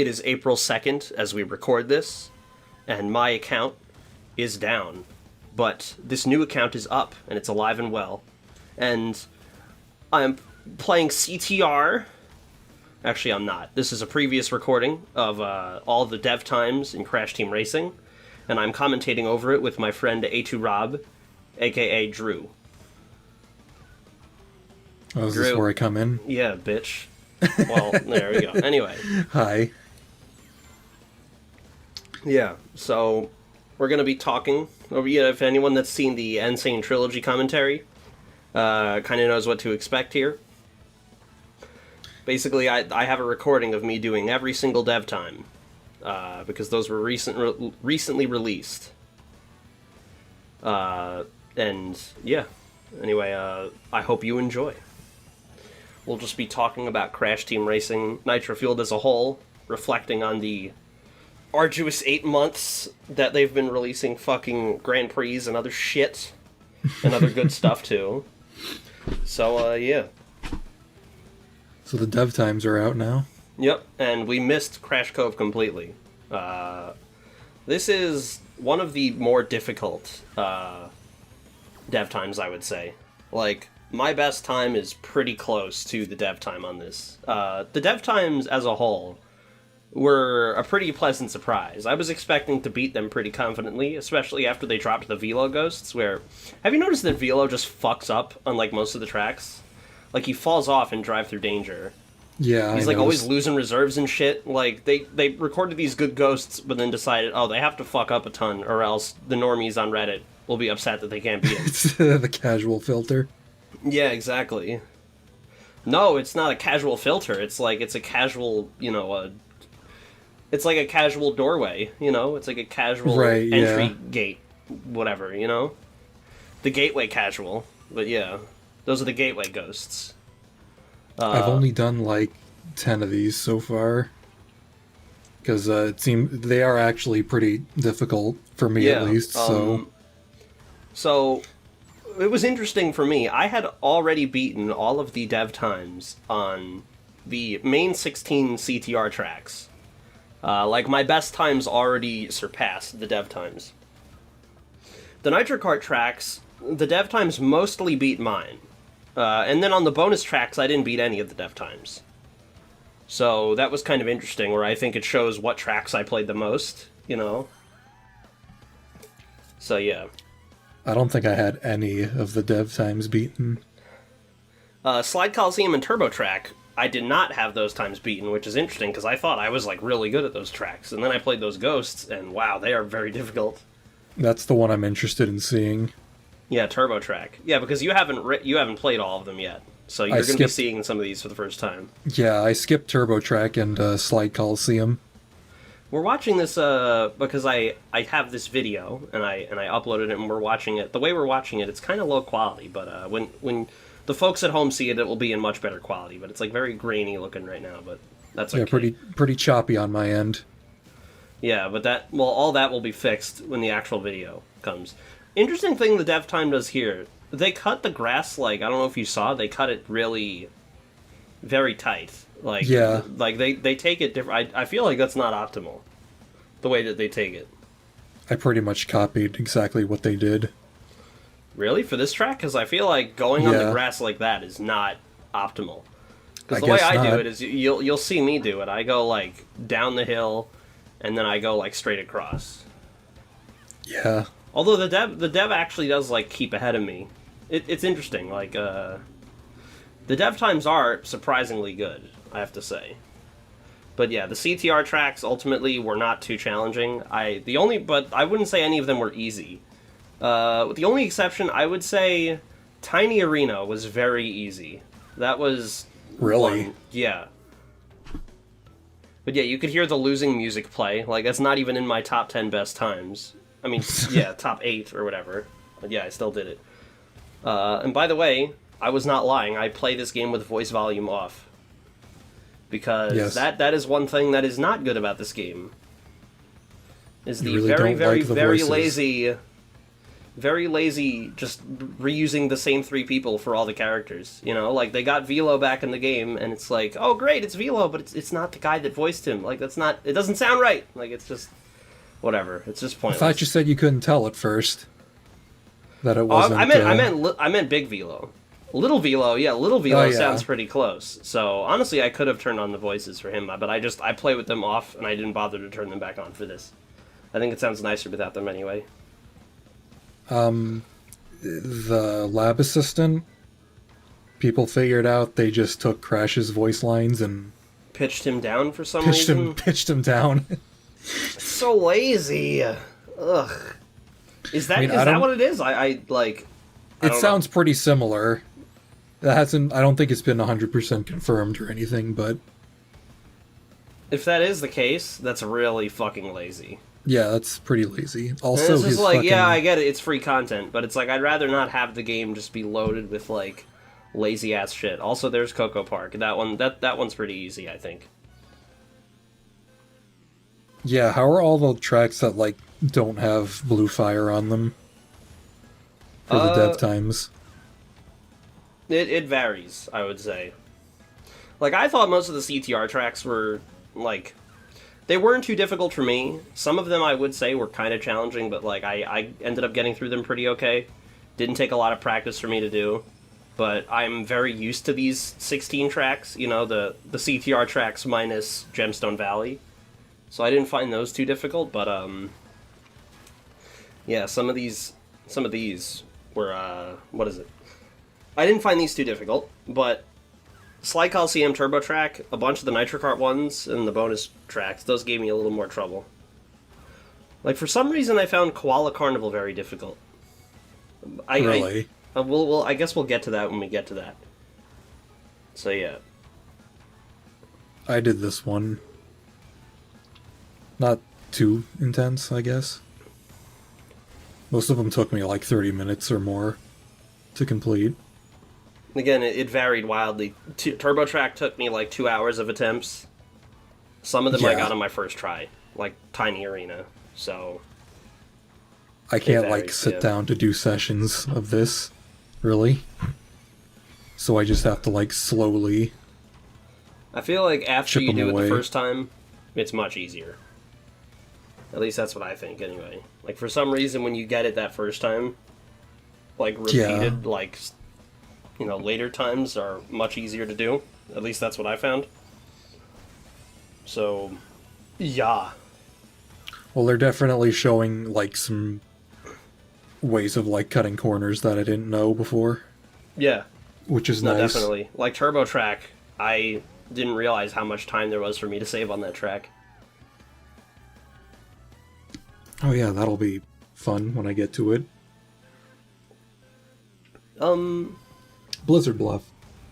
It is April 2nd as we record this, and my account is down. But this new account is up, and it's alive and well. And I'm playing CTR. Actually, I'm not. This is a previous recording of all the dev times in Crash Team Racing, and I'm commentating over it with my friend A2 Rob, aka Drew. Oh, is this where I come in? Yeah, bitch. Well, there we go. Anyway. Hi. Yeah, so we're going to be talking. If anyone that's seen the Insane Trilogy commentary kind of knows what to expect here. Basically, I have a recording of me doing every single dev time, because those were recently released. And, yeah. Anyway, I hope you enjoy. We'll just be talking about Crash Team Racing, Nitro-Fueled as a whole, reflecting on the arduous 8 months that they've been releasing fucking Grand Prix and other shit, and other good stuff, too. So, yeah. So the dev times are out now? Yep, and we missed Crash Cove completely. This is one of the more difficult dev times, I would say. Like, my best time is pretty close to the dev time on this. The dev times as a whole were a pretty pleasant surprise. I was expecting to beat them pretty confidently, especially after they dropped the Velo Ghosts, where... Have you noticed that Velo just fucks up on, like, most of the tracks? Like, he falls off in Drive Through Danger. Yeah, He's, like, always losing reserves and shit. Like, they recorded these good ghosts, but then decided, oh, they have to fuck up a ton, or else the normies on Reddit will be upset that they can't beat it. It's the casual filter. Yeah, exactly. No, it's not a casual filter. It's a casual, it's like a casual doorway, It's like a casual entry gate, whatever, The gateway casual. But yeah, those are the gateway ghosts. I've only done, like, 10 of these so far. Because it seems they are actually pretty difficult, for me at least, so... So... It was interesting for me. I had already beaten all of the dev times on the main 16 CTR tracks. My best times already surpassed the dev times. The Nitro Kart tracks, the dev times mostly beat mine. And then on the bonus tracks, I didn't beat any of the dev times. So that was kind of interesting, where I think it shows what tracks I played the most, So yeah. I don't think I had any of the dev times beaten. Slide Coliseum and Turbo Track, I did not have those times beaten, which is interesting, because I thought I was, really good at those tracks. And then I played those Ghosts, and wow, they are very difficult. That's the one I'm interested in seeing. Yeah, Turbo Track. Yeah, because you haven't played all of them yet, so you're going to be seeing some of these for the first time. Yeah, I skipped Turbo Track and Slide Coliseum. We're watching this because I have this video and I uploaded it and we're watching it. The way we're watching it, it's kind of low quality, but when the folks at home see it, it will be in much better quality. But it's very grainy looking right now, but that's okay. Yeah, pretty choppy on my end. Yeah, but all that will be fixed when the actual video comes. Interesting thing the dev time does here. They cut the grass I don't know if you saw. They cut it really very tight. They take it different. I feel like that's not optimal, the way that they take it. I pretty much copied exactly what they did. Really? For this track? Because I feel like going on the grass like that is not optimal. Because the way I do it is, you'll see me do it. I go, down the hill, and then I go, straight across. Yeah. Although the dev actually does, keep ahead of me. It's interesting, the dev times are surprisingly good, I have to say. But yeah, the CTR tracks ultimately were not too challenging. But I wouldn't say any of them were easy. The only exception, I would say, Tiny Arena was very easy. That was... Really? One, yeah. But yeah, you could hear the losing music play. That's not even in my top 10 best times. I mean, yeah, top 8 or whatever. But yeah, I still did it. And by the way, I was not lying. I play this game with voice volume off. Because that is one thing that is not good about this game. Is the very lazy very lazy just reusing the same 3 people for all the characters, you know? Like, they got Velo back in the game, and it's like, oh, great, it's Velo, but it's not the guy that voiced him. Like, that's not... It doesn't sound right. Like, it's just... Whatever. It's just pointless. I thought you said you couldn't tell at first. That it wasn't... I meant Big Velo. Little Velo sounds pretty close. So, honestly, I could have turned on the voices for him, but I play with them off, and I didn't bother to turn them back on for this. I think it sounds nicer without them anyway. The lab assistant, people figured out they just took Crash's voice lines and... Pitched him down for some reason? Pitched him down. It's so lazy. Ugh. Is that what it is? It sounds pretty similar. I don't think it's been 100% confirmed or anything, but... If that is the case, that's really fucking lazy. Yeah, that's pretty lazy. Also, it's just yeah, I get it, it's free content, but it's like, I'd rather not have the game just be loaded with, like, lazy-ass shit. Also, there's Coco Park. That one's pretty easy, I think. Yeah, how are all the tracks that, like, don't have Blue Fire on them? For the dev times? It varies, I would say. Like, I thought most of the CTR tracks were, like... They weren't too difficult for me. Some of them, I would say, were kind of challenging, but, like, I ended up getting through them pretty okay. Didn't take a lot of practice for me to do. But I'm very used to these 16 tracks, you know, the CTR tracks minus Gemstone Valley. So I didn't find those too difficult, but, yeah, some of these were, what is it? I didn't find these too difficult, but Sly Coliseum Turbo Track, a bunch of the Nitro Kart ones, and the bonus tracks, those gave me a little more trouble. Like, for some reason, I found Koala Carnival very difficult. Really? I guess we'll get to that when we get to that. So, yeah. I did this one. Not too intense, I guess. Most of them took me like 30 minutes or more to complete. Again, it varied wildly. Turbo Track took me like 2 hours of attempts. Some of them I got on my first try, like Tiny Arena, so... I can't, like, sit down to do sessions of this, really. So I just have to, like, slowly... I feel like after you do it the first time, it's much easier. At least that's what I think, anyway. Like, for some reason, when you get it that first time, like, repeated, like, you know, later times are much easier to do. At least that's what I found. So, yeah. Well, they're definitely showing, like, some ways of, like, cutting corners that I didn't know before. Yeah. Which is nice. Definitely. Like, Turbo Track, I didn't realize how much time there was for me to save on that track. Oh yeah, that'll be fun when I get to it. Blizzard Bluff.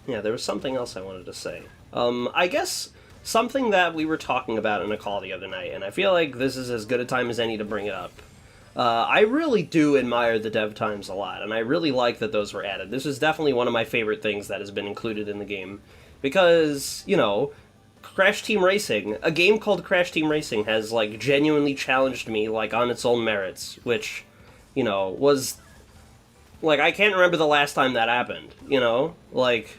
Yeah, there was something else I wanted to say. I guess something that we were talking about in a call the other night, and I feel like this is as good a time as any to bring it up. I really do admire the dev times a lot, and I really like that those were added. This is definitely one of my favorite things that has been included in the game. Because, you know, Crash Team Racing, a game called Crash Team Racing has, like, genuinely challenged me, like, on its own merits, which, you know, was... Like, I can't remember the last time that happened, you know? Like,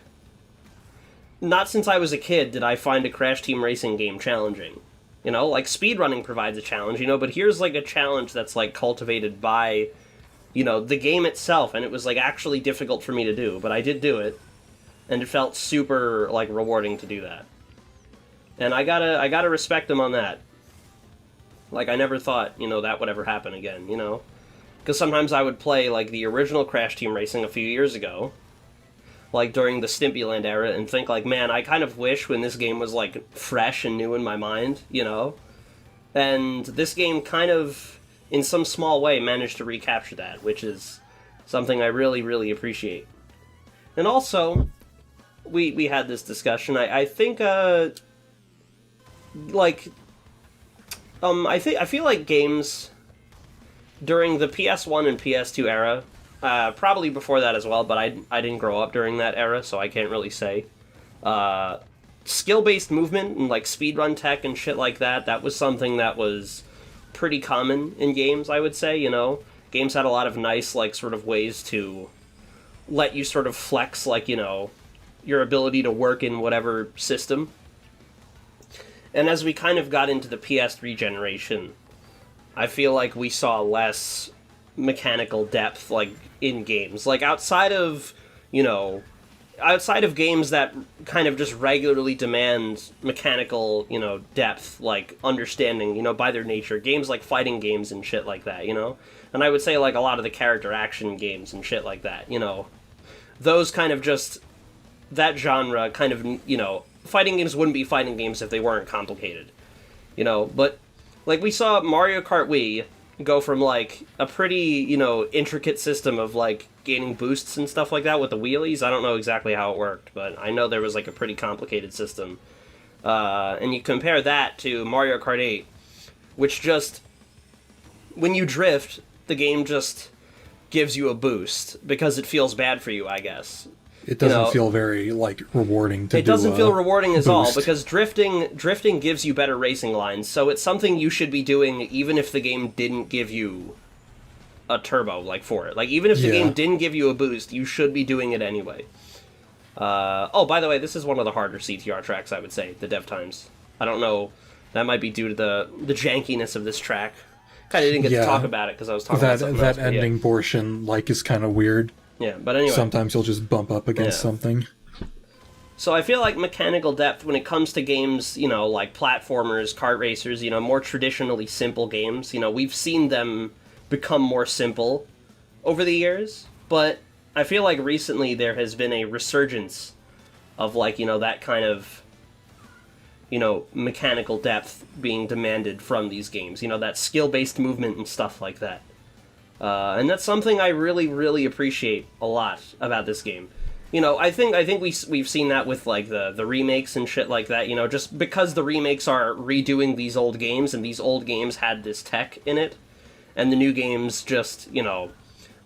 not since I was a kid did I find a Crash Team Racing game challenging. You know, like, speedrunning provides a challenge, you know, but here's, like, a challenge that's, like, cultivated by, you know, the game itself, and it was, like, actually difficult for me to do, but I did do it, and it felt super, like, rewarding to do that. And I gotta respect them on that. Like, I never thought, you know, that would ever happen again, you know? Because sometimes I would play, like, the original Crash Team Racing a few years ago, like, during the Stimpyland era, and think, like, man, I kind of wish when this game was, like, fresh and new in my mind, you know? And this game kind of, in some small way, managed to recapture that, which is something I really, really appreciate. And also, we had this discussion, I think, like, I feel like games during the PS1 and PS2 era, probably before that as well, but I didn't grow up during that era, so I can't really say. Skill-based movement and, like, speedrun tech and shit like that, that was something that was pretty common in games, I would say, you know? Games had a lot of nice, like, sort of ways to let you sort of flex, like, you know, your ability to work in whatever system. And as we kind of got into the PS3 generation, I feel like we saw less mechanical depth, like, in games. Like, outside of games that kind of just regularly demand mechanical, you know, depth, like, understanding, you know, by their nature. Games like fighting games and shit like that, you know? And I would say, like, a lot of the character action games and shit like that, you know? Those kind of just... That genre kind of, you know... Fighting games wouldn't be fighting games if they weren't complicated, you know? But, like, we saw Mario Kart Wii go from, like, a pretty, you know, intricate system of, like, gaining boosts and stuff like that with the wheelies. I don't know exactly how it worked, but I know there was, like, a pretty complicated system. And you compare that to Mario Kart 8, which just... When you drift, the game just gives you a boost, because it feels bad for you, I guess. It doesn't feel very, like, rewarding to do. It doesn't feel rewarding at all, boost. because drifting gives you better racing lines, so it's something you should be doing even if the game didn't give you a turbo, like, for it. Like, even if the game didn't give you a boost, you should be doing it anyway. Oh, by the way, this is one of the harder CTR tracks, I would say, the dev times. I don't know, that might be due to the jankiness of this track. Kind of didn't get to talk about it, because I was talking about something else. That ending portion, like, is kind of weird. Yeah, but anyway. Sometimes you'll just bump up against something. So I feel like mechanical depth, when it comes to games, you know, like platformers, kart racers, you know, more traditionally simple games, you know, we've seen them become more simple over the years, but I feel like recently there has been a resurgence of, like, you know, that kind of, you know, mechanical depth being demanded from these games, you know, that skill-based movement and stuff like that. And that's something I really, really appreciate a lot about this game. You know, I think we've seen that with, like, the remakes and shit like that, you know, just because the remakes are redoing these old games, and these old games had this tech in it, and the new games just, you know,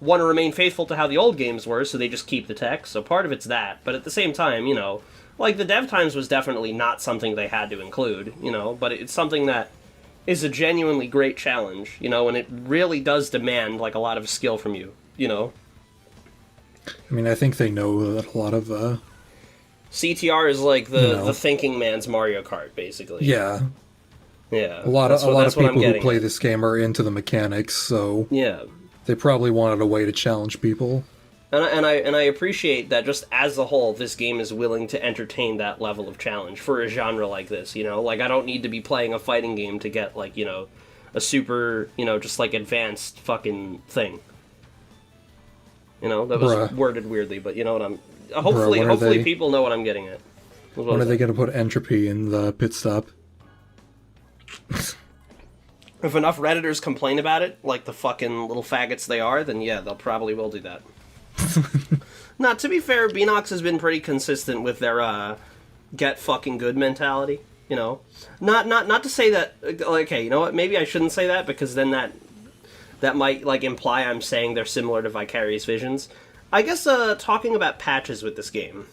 want to remain faithful to how the old games were, so they just keep the tech, so part of it's that, but at the same time, you know, like, the dev times was definitely not something they had to include, you know, but it's something that is a genuinely great challenge, you know, and it really does demand, like, a lot of skill from you, you know? I mean, I think they know that a lot of, CTR is, like, the thinking man's Mario Kart, basically. Yeah. Yeah. A lot of people who play this game are into the mechanics, so... Yeah. They probably wanted a way to challenge people. And I appreciate that just as a whole, this game is willing to entertain that level of challenge for a genre like this, you know? Like, I don't need to be playing a fighting game to get, like, you know, a super, you know, just, like, advanced fucking thing. You know, that was worded weirdly, but you know what I'm... Hopefully people know what I'm getting at. When are they going to put entropy in the pit stop? If enough Redditors complain about it, like the fucking little faggots they are, then yeah, they'll probably will do that. Now, to be fair, Beanox has been pretty consistent with their get fucking good mentality, you know? Not to say that... Okay, you know what? Maybe I shouldn't say that, because then that might, like, imply I'm saying they're similar to Vicarious Visions. I guess, talking about patches with this game.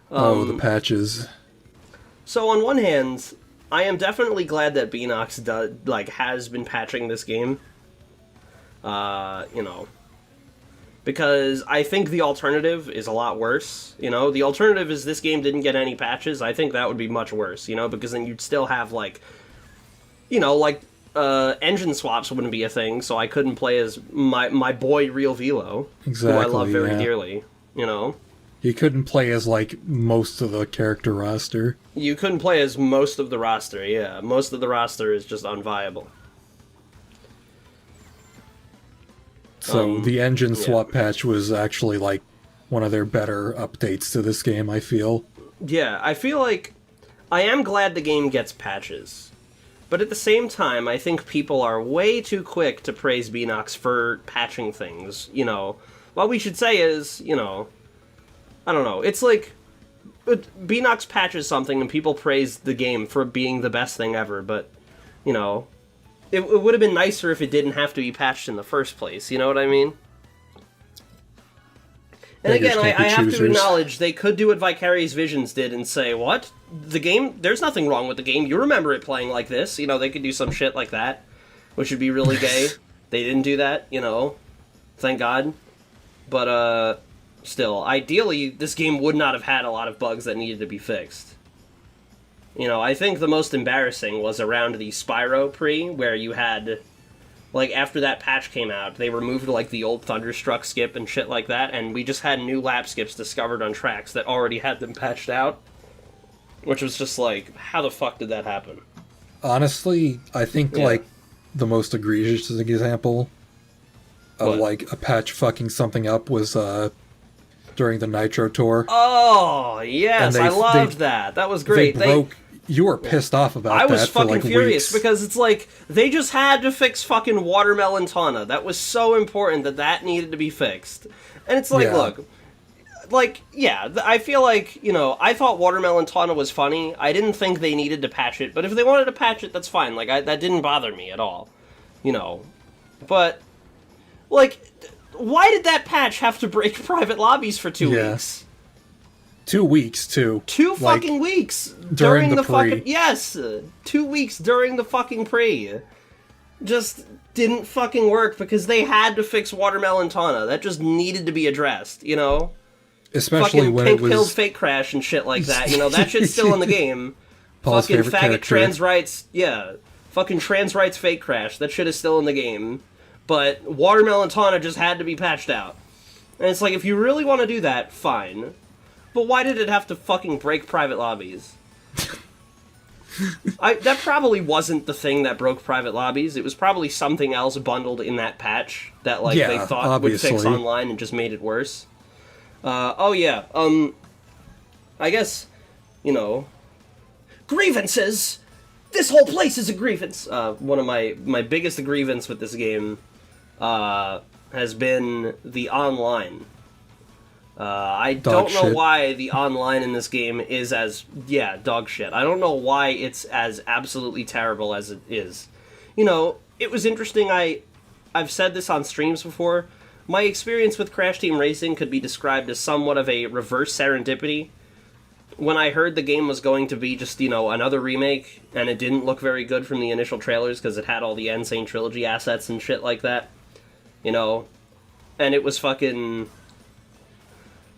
The patches. So, on one hand, I am definitely glad that Beanox has been patching this game. You know... Because I think the alternative is a lot worse, you know? The alternative is this game didn't get any patches. I think that would be much worse, you know? Because then you'd still have, like... You know, like, engine swaps wouldn't be a thing, so I couldn't play as my boy Real Velo, who I love very dearly, you know? You couldn't play as, like, most of the character roster. You couldn't play as most of the roster, yeah. Most of the roster is just unviable. So the engine swap patch was actually, like, one of their better updates to this game, I feel. Yeah, I feel like... I am glad the game gets patches. But at the same time, I think people are way too quick to praise Beanox for patching things, you know. What we should say is, you know... I don't know, it's like... Beanox patches something and people praise the game for being the best thing ever, but, you know... It would have been nicer if it didn't have to be patched in the first place, you know what I mean? And again, I have to acknowledge, they could do what Vicarious Visions did and say, what? The game? There's nothing wrong with the game. You remember it playing like this. You know, they could do some shit like that, which would be really gay. They didn't do that, you know, thank God. But, still, ideally, this game would not have had a lot of bugs that needed to be fixed. You know, I think the most embarrassing was around the Spyro pre, where you had, like, after that patch came out, they removed, like, the old Thunderstruck skip and shit like that, and we just had new lap skips discovered on tracks that already had them patched out. Which was just like, how the fuck did that happen? Honestly, I think, like, the most egregious example of, like, a patch fucking something up was, during the Nitro Tour. Oh, yes, I loved that. That was great. They broke... You were pissed off about that. I was fucking like furious weeks. because it's like they just had to fix fucking Watermelon Tana. That was so important that needed to be fixed. And it's like, look, like, yeah, I feel like, you know, I thought Watermelon Tana was funny. I didn't think they needed to patch it, but if they wanted to patch it, that's fine. Like, that didn't bother me at all, you know. But, like, why did that patch have to break private lobbies for 2 weeks? 2 weeks, too. 2 fucking weeks during the fucking... Yes! 2 weeks during the fucking pre. Just didn't fucking work because they had to fix Watermelon Tana. That just needed to be addressed, you know? Especially fucking when Pink it was... Pilled Fake Crash and shit like that, you know? That shit's still in the game. Paul's fucking favorite faggot character. trans rights... Yeah. Fucking trans rights Fake Crash. That shit is still in the game. But Watermelon Tana just had to be patched out. And it's like, if you really want to do that, fine. But why did it have to fucking break private lobbies? That probably wasn't the thing that broke private lobbies. It was probably something else bundled in that patch that, like, they thought would fix online and just made it worse. I guess, you know, grievances! This whole place is a grievance! One of my biggest grievance with this game, has been the online. I don't know why the online in this game is as, dog shit. I don't know why it's as absolutely terrible as it is. You know, it was interesting, I've said this on streams before, my experience with Crash Team Racing could be described as somewhat of a reverse serendipity. When I heard the game was going to be just, you know, another remake, and it didn't look very good from the initial trailers because it had all the Insane Trilogy assets and shit like that, you know, and it was fucking...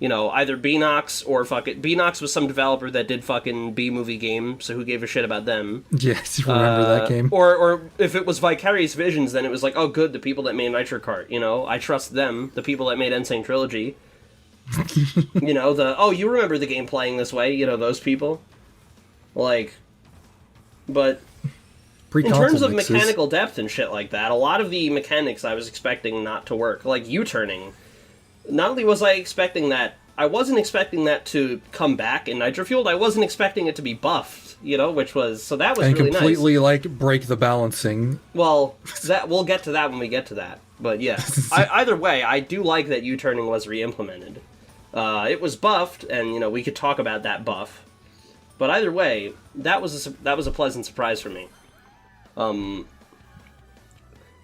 You know, either Beanox or fucking... Beanox was some developer that did fucking B-movie game, so who gave a shit about them? Yes, you remember that game. Or if it was Vicarious Visions, then it was like, oh, good, the people that made Nitro Kart, you know? I trust them, the people that made Insane Trilogy. You know, you remember the game playing this way, you know, those people? Like, but... In terms of mechanical depth and shit like that, a lot of the mechanics I was expecting not to work, like U-turning... Not only was I expecting that, I wasn't expecting that to come back in Nitro-Fueled, I wasn't expecting it to be buffed, you know, which was, so that was really nice. And completely, like, break the balancing. Well, we'll get to that when we get to that, but yeah. Either way, I do like that U-turning was re-implemented. It was buffed, and, you know, we could talk about that buff. But either way, that was a pleasant surprise for me.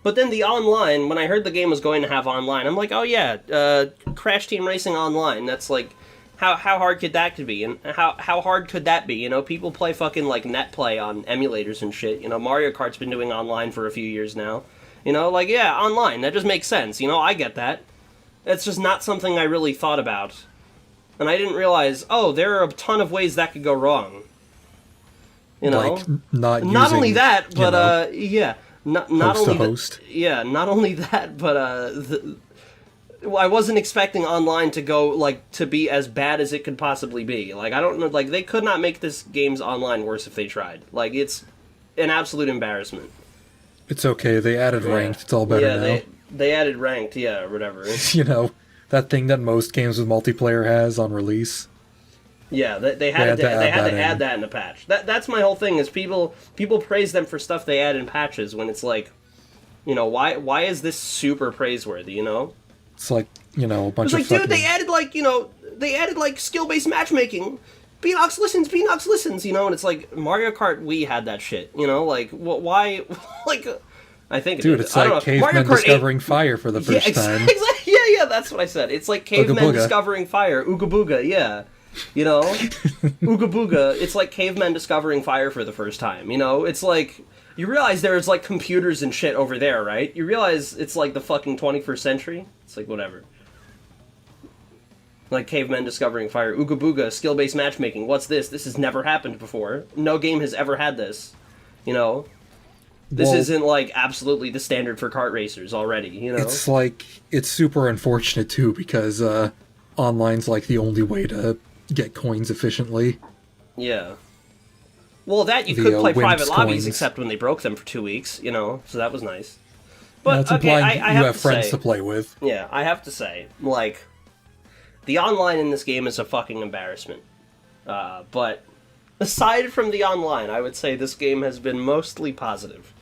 But then the online, when I heard the game was going to have online, I'm like, oh yeah, Crash Team Racing Online, that's like, how hard could that be? And how hard could that be? You know, people play fucking, like, net play on emulators and shit. You know, Mario Kart's been doing online for a few years now. You know, like, yeah, online, that just makes sense. You know, I get that. It's just not something I really thought about. And I didn't realize, oh, there are a ton of ways that could go wrong. You know? Like, not only that, but, yeah. Not only host. Not only that, but I wasn't expecting online to go, like, to be as bad as it could possibly be. Like, I don't know, like, they could not make this game's online worse if they tried. Like, it's an absolute embarrassment. It's okay, they added ranked, it's all better now. They added ranked, or whatever. You know, that thing that most games with multiplayer has on release. Yeah, they had to add that in the patch. That's my whole thing, is people praise them for stuff they add in patches when it's like, you know, why is this super praiseworthy, you know? It's like, you know, a bunch of fucking... dude, they added, like, skill-based matchmaking. Beanox listens, you know? And it's like, Mario Kart Wii had that shit, you know? Like, why, like... I think dude, it's like cavemen discovering fire for the first time. Exactly. Yeah, that's what I said. It's like cavemen discovering fire. Ooga booga, yeah. You know? Ooga booga, it's like cavemen discovering fire for the first time, you know? It's like, you realize there's like computers and shit over there, right? You realize it's like the fucking 21st century? It's like, whatever. Like cavemen discovering fire. Ooga booga, skill-based matchmaking. What's this? This has never happened before. No game has ever had this. You know? This isn't, like, absolutely the standard for kart racers already, you know? It's, like, it's super unfortunate, too, because online's, like, the only way to get coins efficiently. Yeah. Well, that you could play private lobbies, except when they broke them for 2 weeks, you know? So that was nice. But, it's okay, I have friends to play with. Yeah, I have to say, like, the online in this game is a fucking embarrassment. But aside from the online, I would say this game has been mostly positive.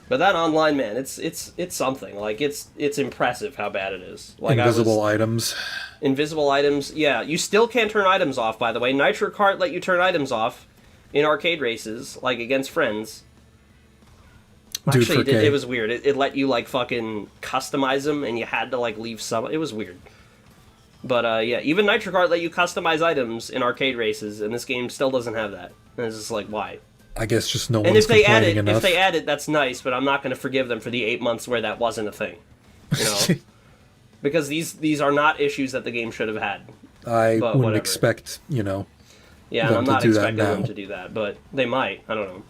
But that online, man, it's something. Like, it's impressive how bad it is. Like, invisible items. Invisible items, yeah. You still can't turn items off, by the way. Nitro Kart let you turn items off in arcade races, like, against friends. Dude, actually, it was weird. It let you, like, fucking customize them, and you had to, like, leave some... It was weird. But, yeah, even Nitro Kart let you customize items in arcade races, and this game still doesn't have that. And it's just like, why? I guess just no one's complaining enough. If they add it, that's nice, but I'm not going to forgive them for the 8 months where that wasn't a thing. You know? Because these are not issues that the game should have had. I wouldn't expect, you know, yeah, and I'm not expecting them to do that, but they might. I don't know.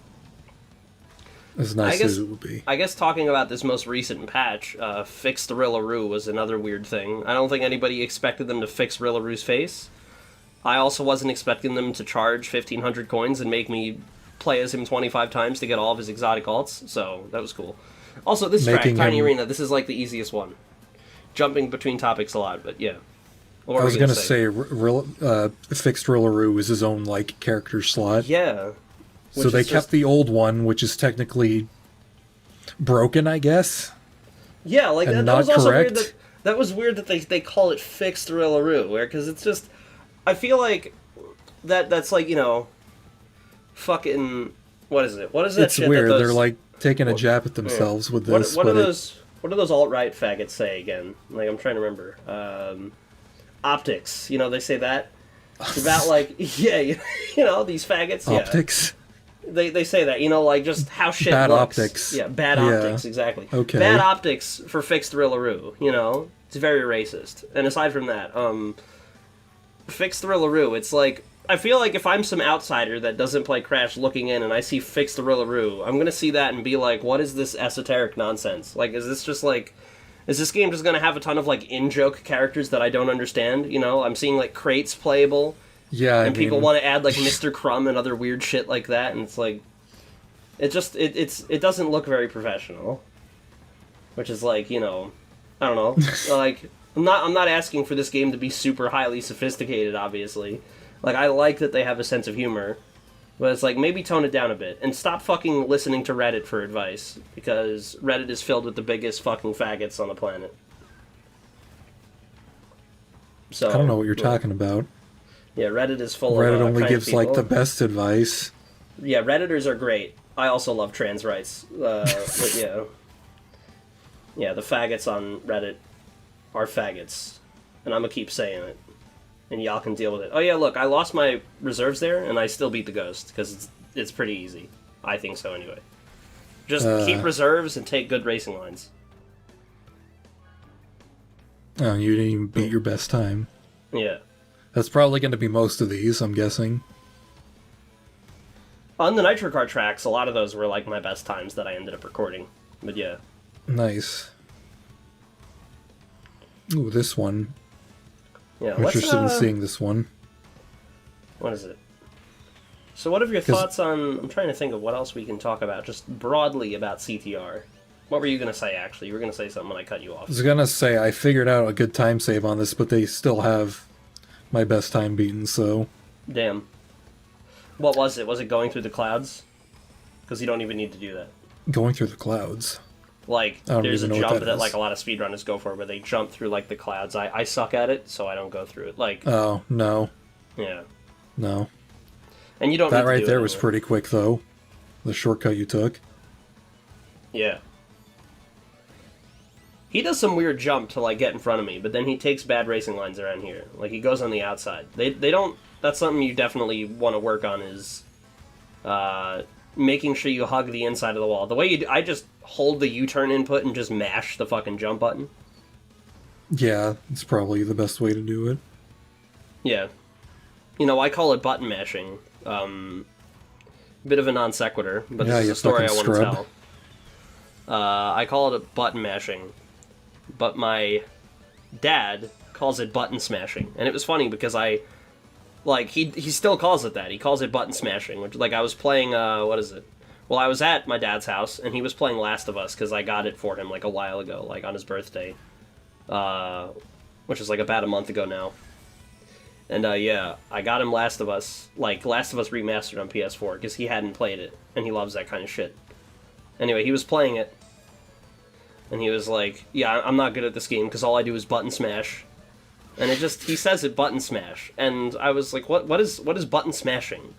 As nice as it would be. I guess talking about this most recent patch, fix the Rillaroo was another weird thing. I don't think anybody expected them to fix Rillaroo's face. I also wasn't expecting them to charge 1,500 coins and make me play as him 25 times to get all of his exotic alts, so that was cool. Also, this track, Tiny Arena, this is like the easiest one. Jumping between topics a lot, but yeah. I was going to say, fixed Rillaroo is his own, like, character slot. Yeah. So they kept the old one, which is technically broken, I guess. Yeah, like, that was also weird that was weird that they call it fixed Rillaroo, because it's just... I feel like that's like, you know... Fucking... What is it? What is that it's shit weird. That they're, like, taking a jab at themselves with this. What do those alt-right faggots say again? Like, I'm trying to remember. Optics. You know, they say that. It's about, like... Yeah, you know, these faggots. Optics? Yeah. They say that, you know, like, just how shit bad looks. Optics. Yeah, bad optics, exactly. Okay. Bad optics for fixed Rillaroo, you know? It's very racist. And aside from that, fixed Rillaroo, it's like... I feel like if I'm some outsider that doesn't play Crash looking in and I see fixed Rillaroo, I'm gonna see that and be like, what is this esoteric nonsense? Like, is this just like... Is this game just gonna have a ton of, like, in-joke characters that I don't understand, you know? I'm seeing, like, crates playable. Yeah, and people want to add, like, Mr. Crumb and other weird shit like that, and it's like... It doesn't look very professional. Which is, like, you know... I don't know. Like, I'm not asking for this game to be super highly sophisticated, obviously. Like, I like that they have a sense of humor. But it's like, maybe tone it down a bit. And stop fucking listening to Reddit for advice. Because Reddit is filled with the biggest fucking faggots on the planet. So I don't know what you're talking about. Yeah, Reddit is full of... Reddit only gives, like, the best advice. Yeah, Redditors are great. I also love trans rights. But yeah. Yeah, the faggots on Reddit are faggots. And I'm gonna keep saying it. And y'all can deal with it. Oh yeah, look, I lost my reserves there, and I still beat the ghost, because it's pretty easy. I think so, anyway. Just keep reserves and take good racing lines. Oh, you didn't even beat your best time. Yeah. That's probably going to be most of these, I'm guessing. On the Nitro Kart tracks, a lot of those were, like, my best times that I ended up recording. But yeah. Nice. Ooh, this one. Yeah, I'm interested in seeing this one. What is it? So what are your thoughts on... I'm trying to think of what else we can talk about, just broadly about CTR. What were you going to say, actually? You were going to say something when I cut you off. I was going to say, I figured out a good time save on this, but they still have my best time beaten, so... Damn. What was it? Was it going through the clouds? Because you don't even need to do that. Going through the clouds? Like, there's a jump that like, a lot of speedrunners go for, where they jump through, like, the clouds. I suck at it, so I don't go through it. Like... Oh, no. Yeah. No. And you don't that need to right do there it was pretty quick, though. The shortcut you took. Yeah. He does some weird jump to, like, get in front of me, but then he takes bad racing lines around here. Like, he goes on the outside. They don't that's something you definitely want to work on is making sure you hug the inside of the wall. The way you do, I just hold the U-turn input and just mash the fucking jump button. Yeah, it's probably the best way to do it. Yeah. You know, I call it button mashing. Bit of a non sequitur, but Yeah, this is you a story I fucking want to scrub. tell. I call it a button mashing, but my dad calls it button smashing, and it was funny because he still calls it that. He calls it button smashing, which, like, I was playing, what is it? Well, I was at my dad's house, and he was playing Last of Us, because I got it for him, like, a while ago, like, on his birthday, which is, like, about a month ago now. And, yeah, I got him Last of Us, like, Last of Us Remastered on PS4, because he hadn't played it, and he loves that kind of shit. Anyway, he was playing it, and he was like, yeah, I'm not good at this game, because all I do is button smash. And he says it button smash, and I was like, what is button smashing?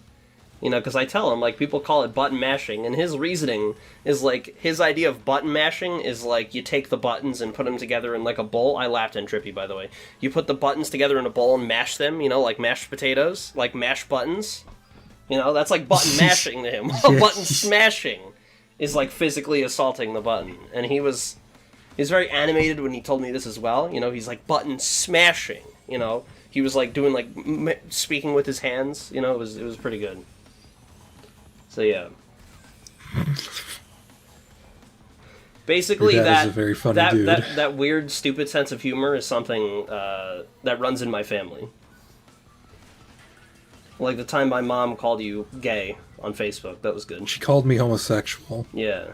You know, because I tell him, like, people call it button mashing, and his reasoning is, like, his idea of button mashing is, like, you take the buttons and put them together in, like, a bowl. I laughed in Trippy, by the way. You put the buttons together in a bowl and mash them, you know, like mashed potatoes, like mashed buttons. You know, that's like button mashing to him. Button smashing is, like, physically assaulting the button. And he was very animated when he told me this as well. You know, he's like, button smashing, you know. He was, like, doing, like, speaking with his hands. You know, it was pretty good. So, yeah. Basically, is a very funny dude. That weird, stupid sense of humor is something that runs in my family. Like the time my mom called you gay on Facebook. That was good. She called me homosexual. Yeah.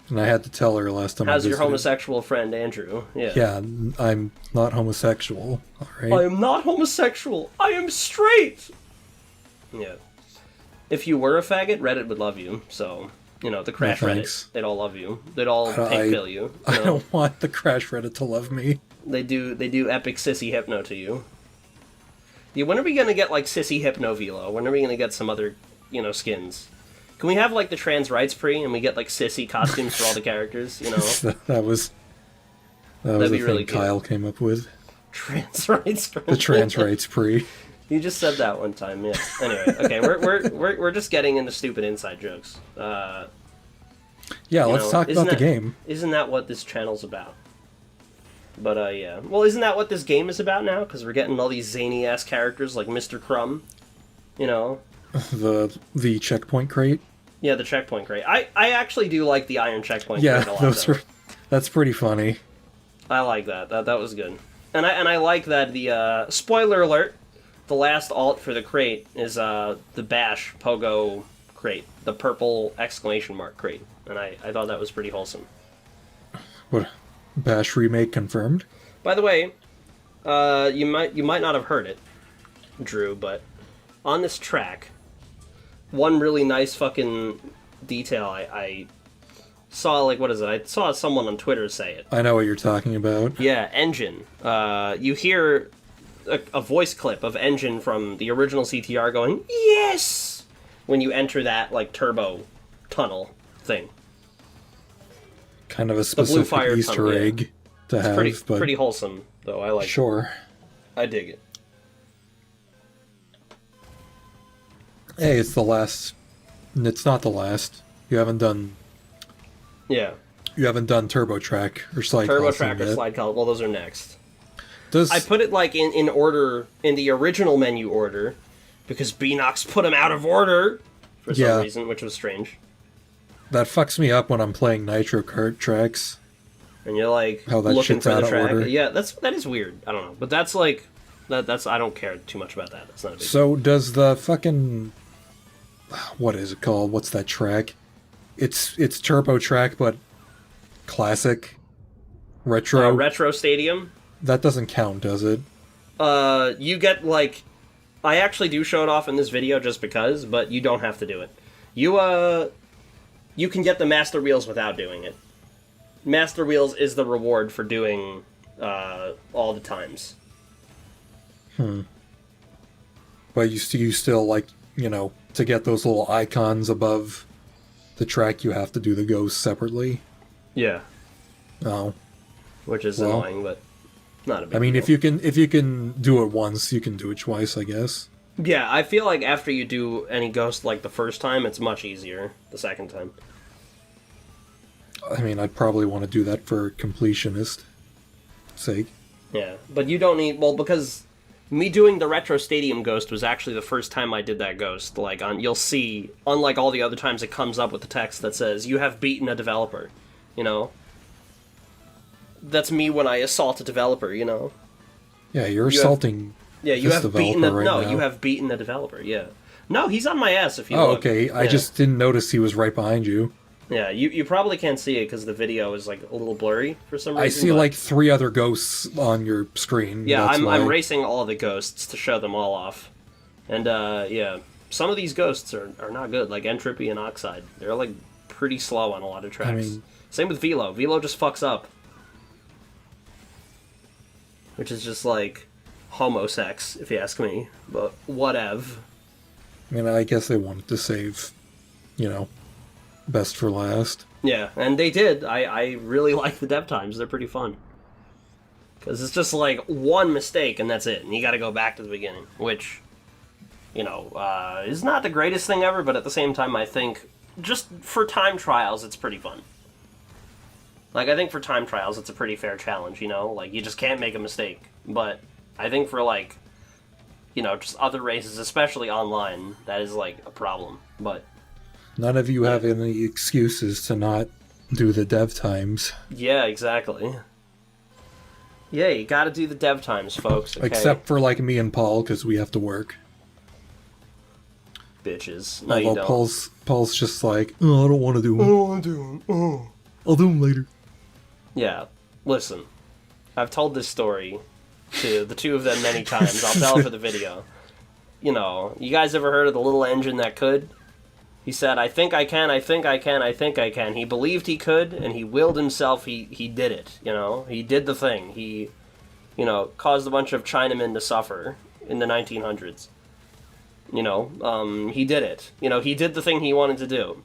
And I had to tell her last time How's I your visited. homosexual friend, Andrew? Yeah. Yeah, I'm not homosexual, alright? I am not homosexual. I am straight! Yeah. If you were a faggot, Reddit would love you. So, you know, the Crash Reddit, they'd all love you. They'd all pink pill you. I don't want the Crash Reddit to love me. They do epic sissy hypno to you. Yeah, when are we gonna get, like, sissy hypno velo? When are we gonna get some other, you know, skins? Can we have, like, the trans rights pre and we get, like, sissy costumes for all the characters, you know? that was the really thing Kyle came up with. Trans rights pre. The trans rights pre. You just said that one time, yeah. Anyway, okay, we're just getting into stupid inside jokes. Yeah, let's talk about the game. Isn't that what this channel's about? But, yeah. Well, isn't that what this game is about now? Because we're getting all these zany-ass characters like Mr. Crumb, you know? The checkpoint crate? Yeah, the checkpoint crate. I actually do like the iron checkpoint crate a lot, that's pretty funny. I like that. That was good. And I like that the, spoiler alert, the last alt for the crate is the Bash Pogo crate, the purple exclamation mark crate, and I thought that was pretty wholesome. What? Bash remake confirmed? By the way, you might not have heard it, Drew, but on this track, one really nice fucking detail I saw, like, what is it? I saw someone on Twitter say it. I know what you're talking about. Yeah, Engine. You hear a voice clip of Engine from the original CTR going, yes! When you enter that, like, turbo tunnel thing. Kind of a specific Easter tunnel, egg to it's have, but... pretty wholesome, though. I like it. Sure. I dig it. Hey, it's the last... It's not the last. You haven't done... Yeah. You haven't done Turbo Track or Slide Turbo Colossal Track or yet. Slide Colossal. Well, those are next. Does... I put it, like, in order, in the original menu order, because Beanox put them out of order for some reason, which was strange. That fucks me up when I'm playing Nitro Kart tracks. And you're, like, how that looking shit's for out the of track. order. Yeah, that is weird. I don't know. But that's, like, that's I don't care too much about that. That's not a big So does the fucking... What is it called? What's that track? It's Turbo Track, but classic. Retro. Retro Stadium? That doesn't count, does it? You get, like... I actually do show it off in this video just because, but you don't have to do it. You can get the Master Wheels without doing it. Master Wheels is the reward for doing all the times. But you still, like, you know, to get those little icons above the track, you have to do the ghosts separately. Yeah. Oh. Which is annoying, but not a big I mean, deal. if you can do it once, you can do it twice, I guess. Yeah, I feel like after you do any ghost like the first time, it's much easier the second time. I mean, I'd probably want to do that for completionist sake. Yeah, but you don't need... Well, because me doing the Retro Stadium ghost was actually the first time I did that ghost. Like, you'll see, unlike all the other times, it comes up with the text that says, "You have beaten a developer," you know? That's me when I assault a developer, you know? Yeah, you're assaulting... Yeah, you have beaten right now. you have beaten a developer, yeah. No, he's on my ass if you look. look. Okay, Yeah. I just didn't notice he was right behind you. Yeah, you probably can't see it because the video is, like, a little blurry for some reason. I see, like, 3 other ghosts on your screen. Yeah, I'm racing all the ghosts to show them all off. And, yeah, some of these ghosts are not good, like Entropy and Oxide. They're, like, pretty slow on a lot of tracks. I mean... Same with Velo. Velo just fucks up. Which is just, like, homosex, if you ask me. But whatever. I mean, I guess they wanted to save, you know, best for last. Yeah, and they did. I really like the dev times. They're pretty fun. Because it's just like one mistake and that's it. And you gotta go back to the beginning. Which, you know, is not the greatest thing ever, but at the same time I think just for time trials it's pretty fun. Like, I think for time trials it's a pretty fair challenge, you know? Like, you just can't make a mistake. But I think for, like, you know, just other races, especially online, that is, like, a problem. But... None of you have any excuses to not do the dev times. Yeah, exactly. Yeah, you gotta do the dev times, folks. Okay? Except for, like, me and Paul, because we have to work. Bitches. No, you don't. Paul's just like, oh, I don't want to do them. I don't want to do them. Oh, I'll do them later. Yeah, listen. I've told this story to the two of them many times. I'll tell it for the video. You know, you guys ever heard of the little engine that could? He said, "I think I can, I think I can, I think I can." He believed he could, and he willed himself. He did it, you know? He did the thing. He, you know, caused a bunch of Chinamen to suffer in the 1900s. You know, he did it. You know, he did the thing he wanted to do.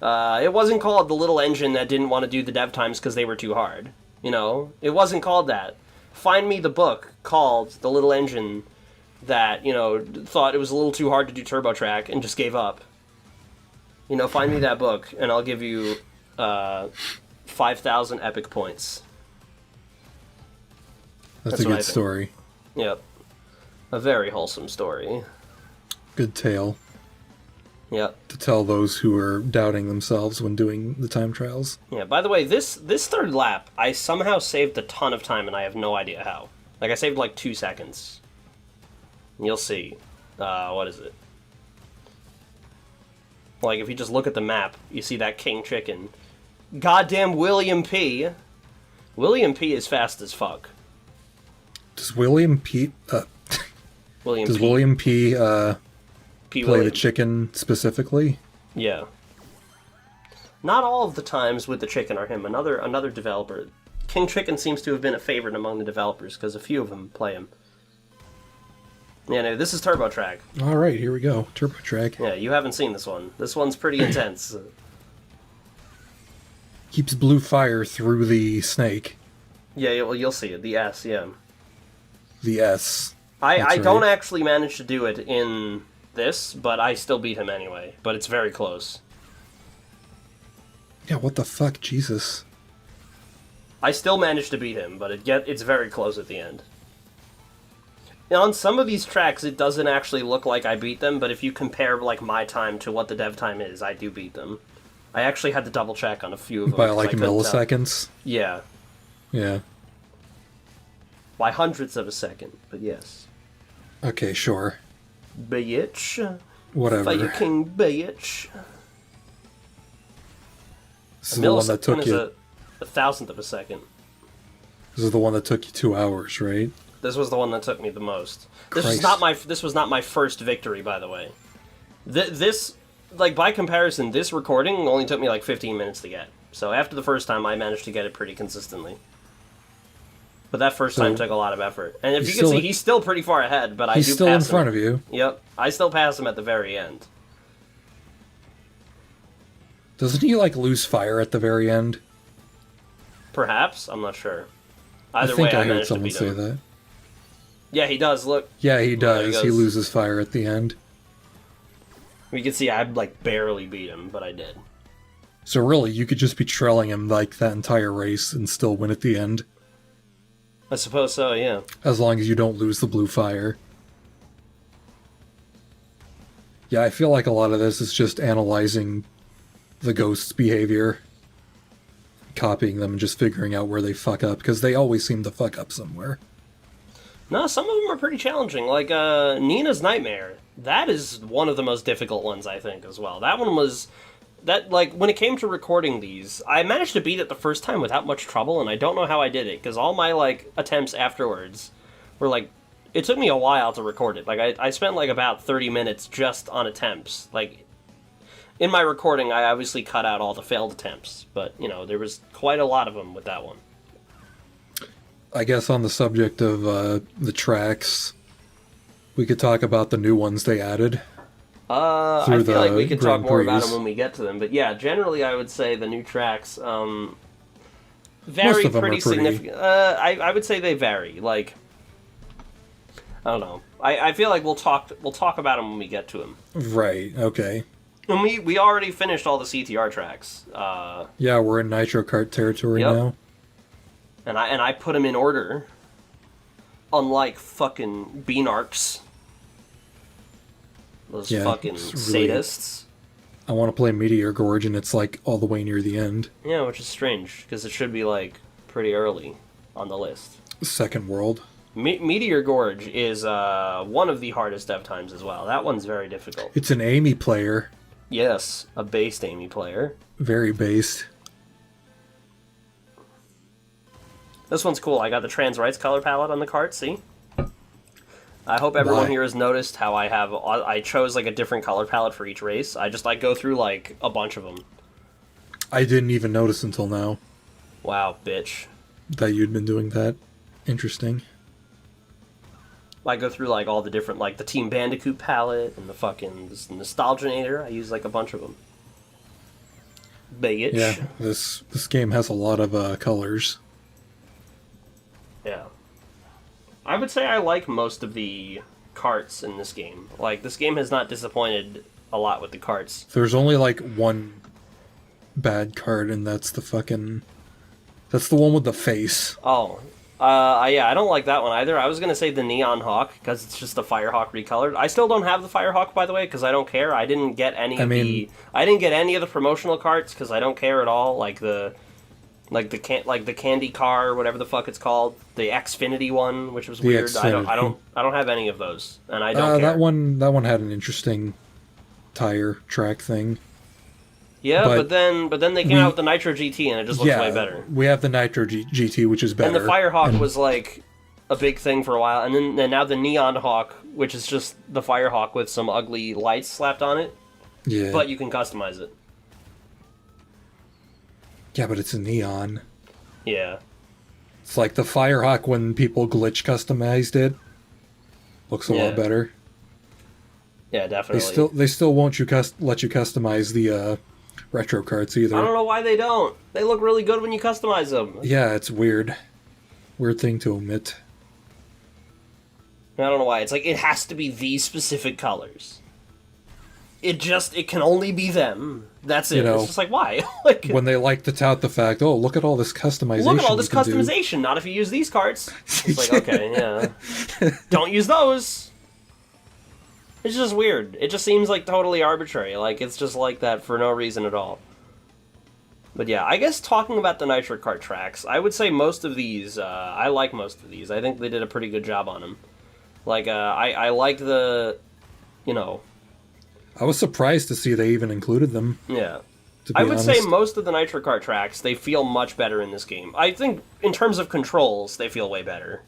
It wasn't called the little engine that didn't want to do the dev times because they were too hard. You know? It wasn't called that. Find me the book called The Little Engine that, you know, thought it was a little too hard to do TurboTrack and just gave up. You know, find me that book, and I'll give you 5,000 epic points. That's a good story. Yep. A very wholesome story. Good tale. Yep. To tell those who are doubting themselves when doing the time trials. Yeah, by the way, this third lap, I somehow saved a ton of time, and I have no idea how. Like, I saved like 2 seconds. And you'll see. What is it? Like, if you just look at the map, you see that king chicken. Goddamn William P. William P is fast as fuck. Does William P... William P... play the chicken specifically? Yeah. Not all of the times with the chicken are him. Another developer. King Chicken seems to have been a favorite among the developers, because a few of them play him. Yeah, no, this is TurboTrack. Alright, here we go. TurboTrack. Yeah, you haven't seen this one. This one's pretty intense. Keeps blue fire through the snake. Yeah, well, you'll see it. The S, yeah. The S. I don't actually manage to do it in this, but I still beat him anyway. But it's very close. Yeah, what the fuck? Jesus. I still managed to beat him, but it's very close at the end. On some of these tracks, it doesn't actually look like I beat them, but if you compare, like, my time to what the dev time is, I do beat them. I actually had to double check on a few of them. By, like, milliseconds? Yeah. Yeah. By hundredths of a second, but yes. Okay, sure. Bitch. Whatever. Fucking bitch. This is the one that took you... a thousandth of a second. This is the one that took you 2 hours, right? This was the one that took me the most. This Christ. was not my first victory, by the way. This, like, by comparison, this recording only took me like 15 minutes to get. So after the first time, I managed to get it pretty consistently. But that first time took a lot of effort. And if you can see, he's still pretty far ahead, but I do pass him. He's still in front of you. Yep. I still pass him at the very end. Doesn't he, like, lose fire at the very end? Perhaps? I'm not sure. Either I think way, I heard someone say that. Yeah, he does, look. Yeah, he does. There He loses fire at the end. We can see I, like, barely beat him, but I did. So really, you could just be trailing him, like, that entire race and still win at the end. I suppose so, yeah. As long as you don't lose the blue fire. Yeah, I feel like a lot of this is just analyzing the ghosts' behavior, copying them, and just figuring out where they fuck up, because they always seem to fuck up somewhere. No, some of them are pretty challenging. Like, Nina's Nightmare. That is one of the most difficult ones, I think, as well. That one was... That, like, when it came to recording these, I managed to beat it the first time without much trouble, and I don't know how I did it, because all my, like, attempts afterwards were, like... It took me a while to record it. Like, I spent, like, about 30 minutes just on attempts. Like, in my recording, I obviously cut out all the failed attempts, but, you know, there was quite a lot of them with that one. I guess on the subject of the tracks, we could talk about the new ones they added. I feel like we could talk more about them when we get to them. But yeah, generally I would say the new tracks vary pretty significant. I would say they vary. Like, I don't know. I feel like we'll talk about them when we get to them. Right, okay. And we already finished all the CTR tracks. Yeah, we're in Nitro Kart territory now. And I put them in order. Unlike fucking Beanarks. Those fucking sadists. I want to play Meteor Gorge, and it's like all the way near the end. Yeah, which is strange, because it should be like pretty early on the list. Second world. Meteor Gorge is one of the hardest dev times as well. That one's very difficult. It's an Amy player. Yes, a based Amy player. Very based. This one's cool. I got the trans rights color palette on the cart, see? I hope everyone here has noticed how I chose like a different color palette for each race. I go through like a bunch of them. I didn't even notice until now. Wow, bitch. That you'd been doing that. Interesting. I go through like all the different, like the Team Bandicoot palette and the fucking Nostalginator. I use like a bunch of them. Bitch. Yeah, this game has a lot of colors. Yeah. I would say I like most of the carts in this game. Like, this game has not disappointed a lot with the carts. There's only, like, one bad cart, and that's the fucking... That's the one with the face. Oh. Yeah, I don't like that one either. I was gonna say the Neon Hawk, because it's just the Firehawk recolored. I still don't have the Firehawk, by the way, because I don't care. I didn't get any of the promotional carts, because I don't care at all. Like the candy car, whatever the fuck it's called, the Xfinity one, which was weird. I don't have any of those, and I don't care. That one had an interesting tire track thing. Yeah, but then they came out with the Nitro GT, and it just looks way better. We have the Nitro GT, which is better. And the Firehawk was like a big thing for a while, and now the Neon Hawk, which is just the Firehawk with some ugly lights slapped on it. Yeah. But you can customize it. Yeah, but it's a neon. Yeah. It's like the Firehawk when people glitch customized it. Looks a lot better. Yeah, definitely. They still won't let you customize the retro carts either. I don't know why they don't. They look really good when you customize them. Yeah, it's weird. Weird thing to omit. I don't know why. It's like, it has to be these specific colors. It can only be them. That's it. You know, it's just like, why? Like, when they like to tout the fact, oh, look at all this customization. Look at all this customization. Not if you use these carts. It's like, okay, yeah. Don't use those. It's just weird. It just seems like totally arbitrary. Like, it's just like that for no reason at all. But yeah, I guess talking about the Nitro Kart tracks, I would say most of these, I like most of these. I think they did a pretty good job on them. Like, I like the, you know... I was surprised to see they even included them. Yeah. I would say most of the Nitro Kart tracks, they feel much better in this game. I think, in terms of controls, they feel way better.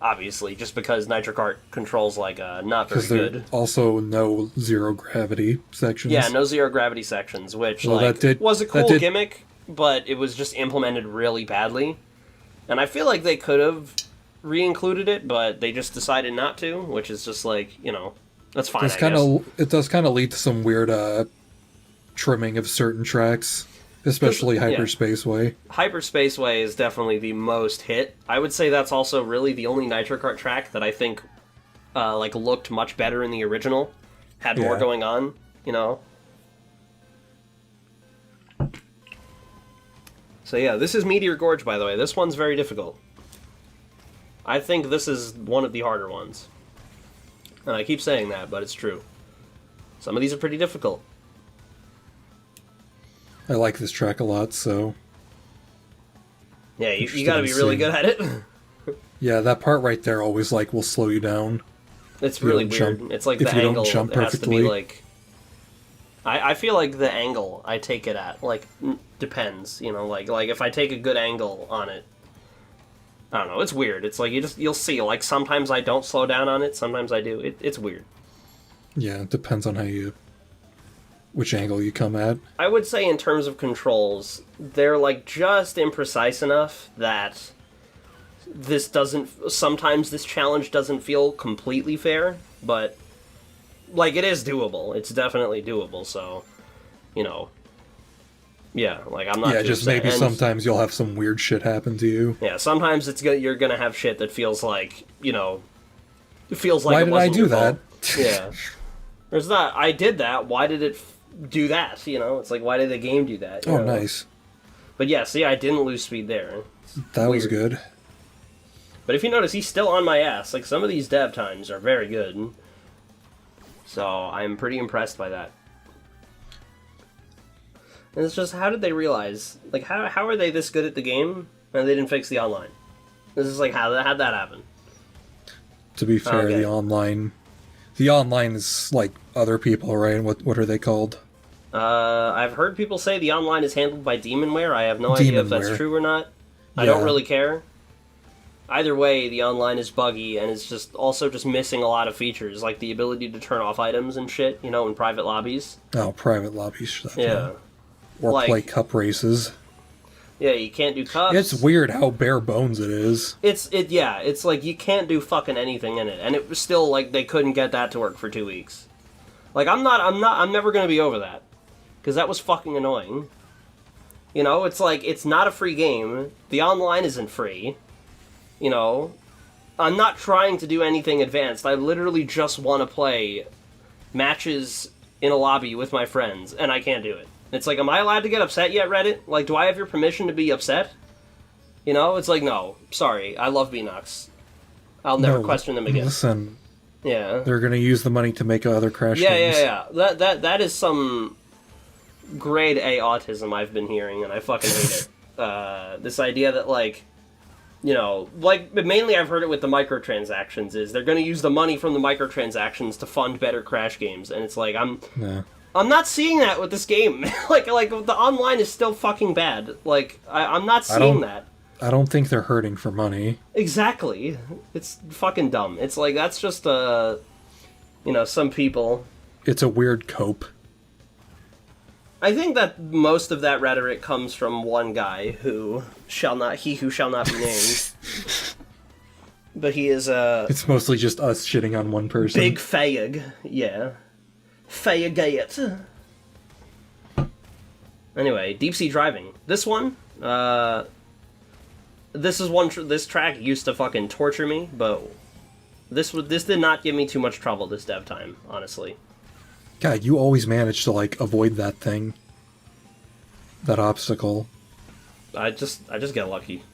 Obviously, just because Nitro Kart controls, like, not very good. Because also no zero-gravity sections. Yeah, no zero-gravity sections, which, was a cool gimmick, but it was just implemented really badly. And I feel like they could have re-included it, but they just decided not to, which is just, like, you know... That's fine, It does kind of lead to some weird trimming of certain tracks. Especially Hyperspaceway. Hyperspaceway is definitely the most hit. I would say that's also really the only Nitro Kart track that I think looked much better in the original. Had more going on, you know? So yeah, this is Meteor Gorge, by the way. This one's very difficult. I think this is one of the harder ones. And I keep saying that, but it's true. Some of these are pretty difficult. I like this track a lot, so... Yeah, you gotta be really good at it. Yeah, that part right there always, will slow you down. It's really weird. It's like the angle has to be, like... I feel like the angle I take it at, depends, you know, like if I take a good angle on it, I don't know, it's weird. It's like, you'll see, sometimes I don't slow down on it, sometimes I do. It's weird. Yeah, it depends on which angle you come at. I would say in terms of controls, they're, just imprecise enough that sometimes this challenge doesn't feel completely fair, but... it is doable. It's definitely doable, so, you know, yeah, I'm not... Yeah, just maybe sometimes you'll have some weird shit happen to you. Yeah, sometimes you're gonna have shit that feels like, you know, it feels like why it wasn't did I do that? Yeah. There's that, I did that, why did it do that, you know? It's like, why did the game do that? Oh, nice. But yeah, see, I didn't lose speed there. That was good. But if you notice, he's still on my ass. Some of these dev times are very good. So, I'm pretty impressed by that. And it's just, how did they realize? How are they this good at the game, and they didn't fix the online? This is how'd that happen? To be fair, the online is like other people, right? What are they called? I've heard people say the online is handled by Demonware. I have no idea if that's true or not. I don't really care. Either way, the online is buggy, and it's just also just missing a lot of features, like the ability to turn off items and shit, you know, in private lobbies. Oh, private lobbies stuff. Yeah. Or play cup races. Yeah, you can't do cups. It's weird how bare bones it is. It's you can't do fucking anything in it, and it was still they couldn't get that to work for 2 weeks. I'm never gonna be over that, because that was fucking annoying. You know, it's not a free game. The online isn't free. You know, I'm not trying to do anything advanced. I literally just want to play matches in a lobby with my friends, and I can't do it. It's am I allowed to get upset yet, Reddit? Do I have your permission to be upset? You know, it's no, sorry, I love B-Nux. I'll never question them again. Listen. Yeah. They're gonna use the money to make other Crash games. Yeah. That is some grade A autism I've been hearing, and I fucking hate it. This idea that, you know, mainly I've heard it with the microtransactions, is they're going to use the money from the microtransactions to fund better Crash games, and it's I'm not seeing that with this game. The online is still fucking bad. I'm not seeing that. I don't think they're hurting for money. Exactly. It's fucking dumb. It's that's just, you know, some people... It's a weird cope. I think that most of that rhetoric comes from one guy who shall not be named. But he is It's mostly just us shitting on one person. Big fag, yeah. Fagate. Anyway, deep sea driving. This one, this track used to fucking torture me, but this did not give me too much trouble this dev time, honestly. God, you always manage to avoid that thing. That obstacle. I just get lucky.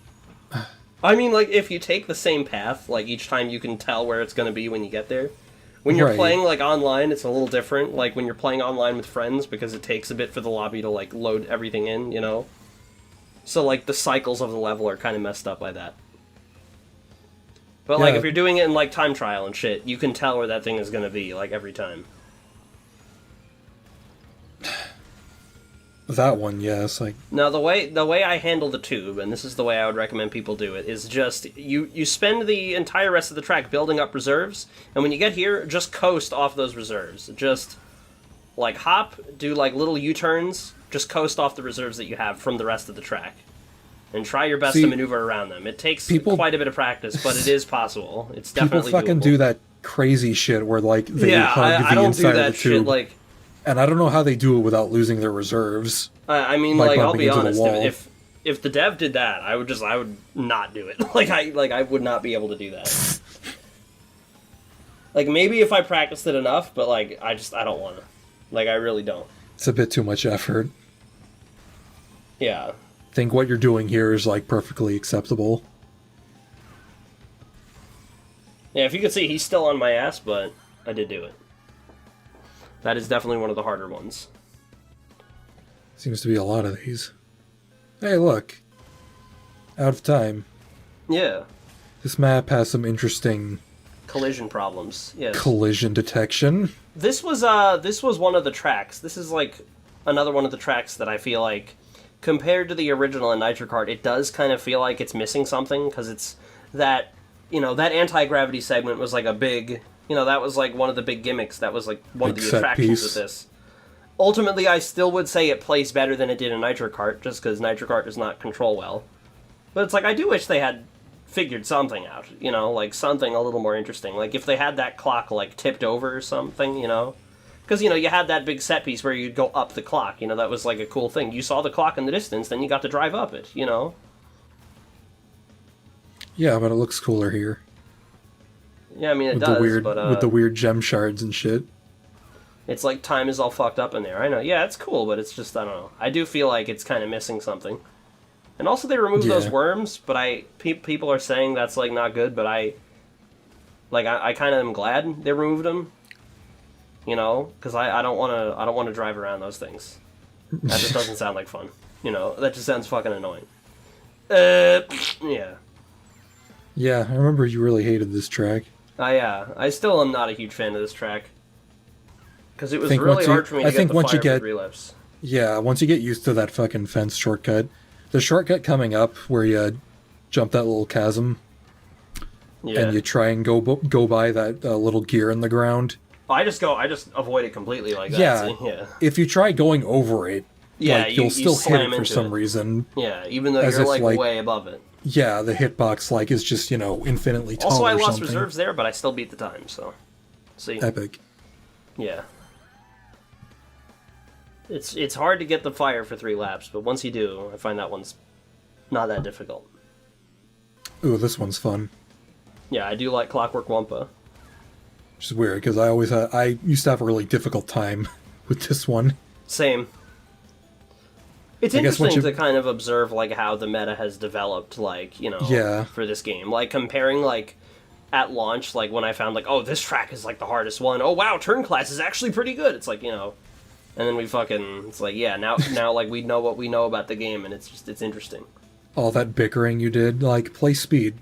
I mean, if you take the same path, each time you can tell where it's going to be when you get there. When you're playing, online, it's a little different. When you're playing online with friends, because it takes a bit for the lobby to, load everything in, you know? So, the cycles of the level are kind of messed up by that. But, if you're doing it in, time trial and shit, you can tell where that thing is going to be, every time. That one, yes. Now, the way I handle the tube, and this is the way I would recommend people do it, is just, you spend the entire rest of the track building up reserves, and when you get here, just coast off those reserves. Just, hop, do, little U-turns, just coast off the reserves that you have from the rest of the track. And try your best to maneuver around them. It takes quite a bit of practice, but it is possible. It's definitely people fucking doable. Do that crazy shit where, they hug the inside of the tube. Shit, And I don't know how they do it without losing their reserves. I mean, By like, I'll bumping be into the honest. wall. If the dev did that, I would not do it. I would not be able to do that. Like, maybe if I practiced it enough, but like, I don't want to. Like, I really don't. It's a bit too much effort. Yeah. I think what you're doing here is like perfectly acceptable. Yeah, if you could see, he's still on my ass, but I did do it. That is definitely one of the harder ones. Seems to be a lot of these. Hey, look. Out of time. Yeah. This map has some interesting Collision problems. Yes. collision detection. This was one of the tracks. This is like another one of the tracks that I feel like, compared to the original in Nitro Kart, it does kind of feel like it's missing something, because it's that, that anti-gravity segment was like a big, that was like one of the big gimmicks. That was like one of the attractions with this. Ultimately, I still would say it plays better than it did in Nitro Kart, just because Nitro Kart does not control well. But it's like, I do wish they had figured something out, like something a little more interesting. Like if they had that clock like tipped over or something, because you had that big set piece where you'd go up the clock, that was like a cool thing. You saw the clock in the distance, then you got to drive up it, Yeah, but it looks cooler here. Yeah, I mean it with does, the weird, but with the weird gem shards and shit. It's like time is all fucked up in there. I know. Yeah, it's cool, but it's just, I don't know. I do feel like it's kind of missing something. And also they removed those worms, but people are saying that's like not good, but I kind of am glad they removed them. Because I don't want to drive around those things. That just doesn't sound like fun. That just sounds fucking annoying. Yeah. Yeah, I remember you really hated this track. I still am not a huge fan of this track. Because it was really hard for me to get the fire for 3 laps. Yeah, once you get used to that fucking fence shortcut. The shortcut coming up where you jump that little chasm. Yeah. And you try and go by that little gear in the ground. I just avoid it completely like that. Yeah. Yeah. If you try going over it, you'll still hit it for some reason. Yeah, even though you're like way above it. Yeah, the hitbox is just, infinitely tall. Also, I lost reserves there, but I still beat the time, so. See. Epic. Yeah. It's hard to get the fire for 3 laps, but once you do, I find that one's not that difficult. Ooh, this one's fun. Yeah, I do like Clockwork Wumpa. Which is weird, because I used to have a really difficult time with this one. Same. It's interesting to kind of observe, how the meta has developed, for this game. Comparing, at launch, when I found, oh, this track is, the hardest one. Oh, wow, turn class is actually pretty good. It's and then we fucking, it's yeah, now we know what we know about the game, and it's interesting. All that bickering you did, play speed.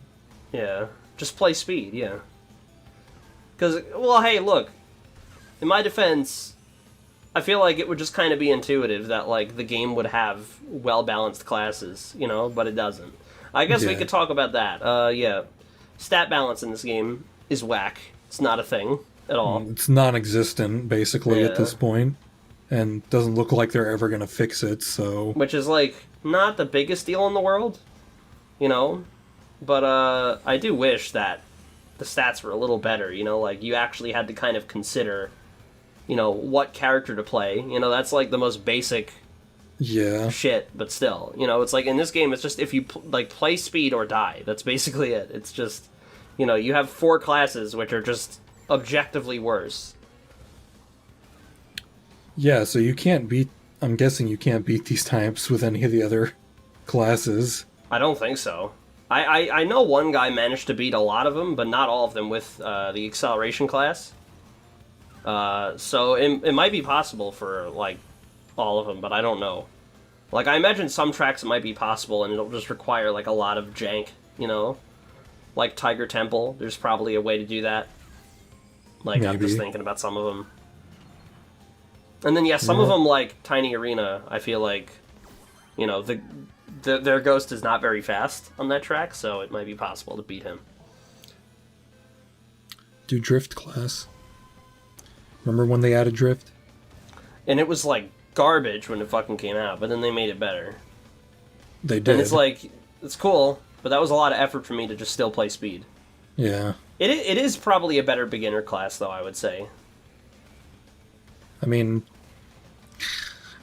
Yeah, just play speed, yeah. Because, well, hey, look, in my defense, I feel like it would just kind of be intuitive that, the game would have well-balanced classes, but it doesn't. I guess we could talk about that. Yeah. Stat balance in this game is whack. It's not a thing at all. It's non-existent, basically, at this point. And doesn't look like they're ever going to fix it, so... Which is, not the biggest deal in the world, But, I do wish that the stats were a little better, you actually had to kind of consider, what character to play. That's, the most basic shit, but still. It's in this game, it's just if you, play speed or die. That's basically it. It's just, you have 4 classes which are just objectively worse. Yeah, so you can't beat... I'm guessing you can't beat these types with any of the other classes. I don't think so. I know one guy managed to beat a lot of them, but not all of them with the acceleration class. So it might be possible for, all of them, but I don't know. I imagine some tracks it might be possible, and it'll just require, a lot of jank, Like Tiger Temple, there's probably a way to do that. Maybe. I'm just thinking about some of them. And then, some of them, Tiny Arena, I feel like, their Ghost is not very fast on that track, so it might be possible to beat him. Do Drift class. Remember when they added Drift? And it was, garbage when it fucking came out, but then they made it better. They did. And it's, it's cool, but that was a lot of effort for me to just still play speed. Yeah. It is probably a better beginner class, though, I would say. I mean,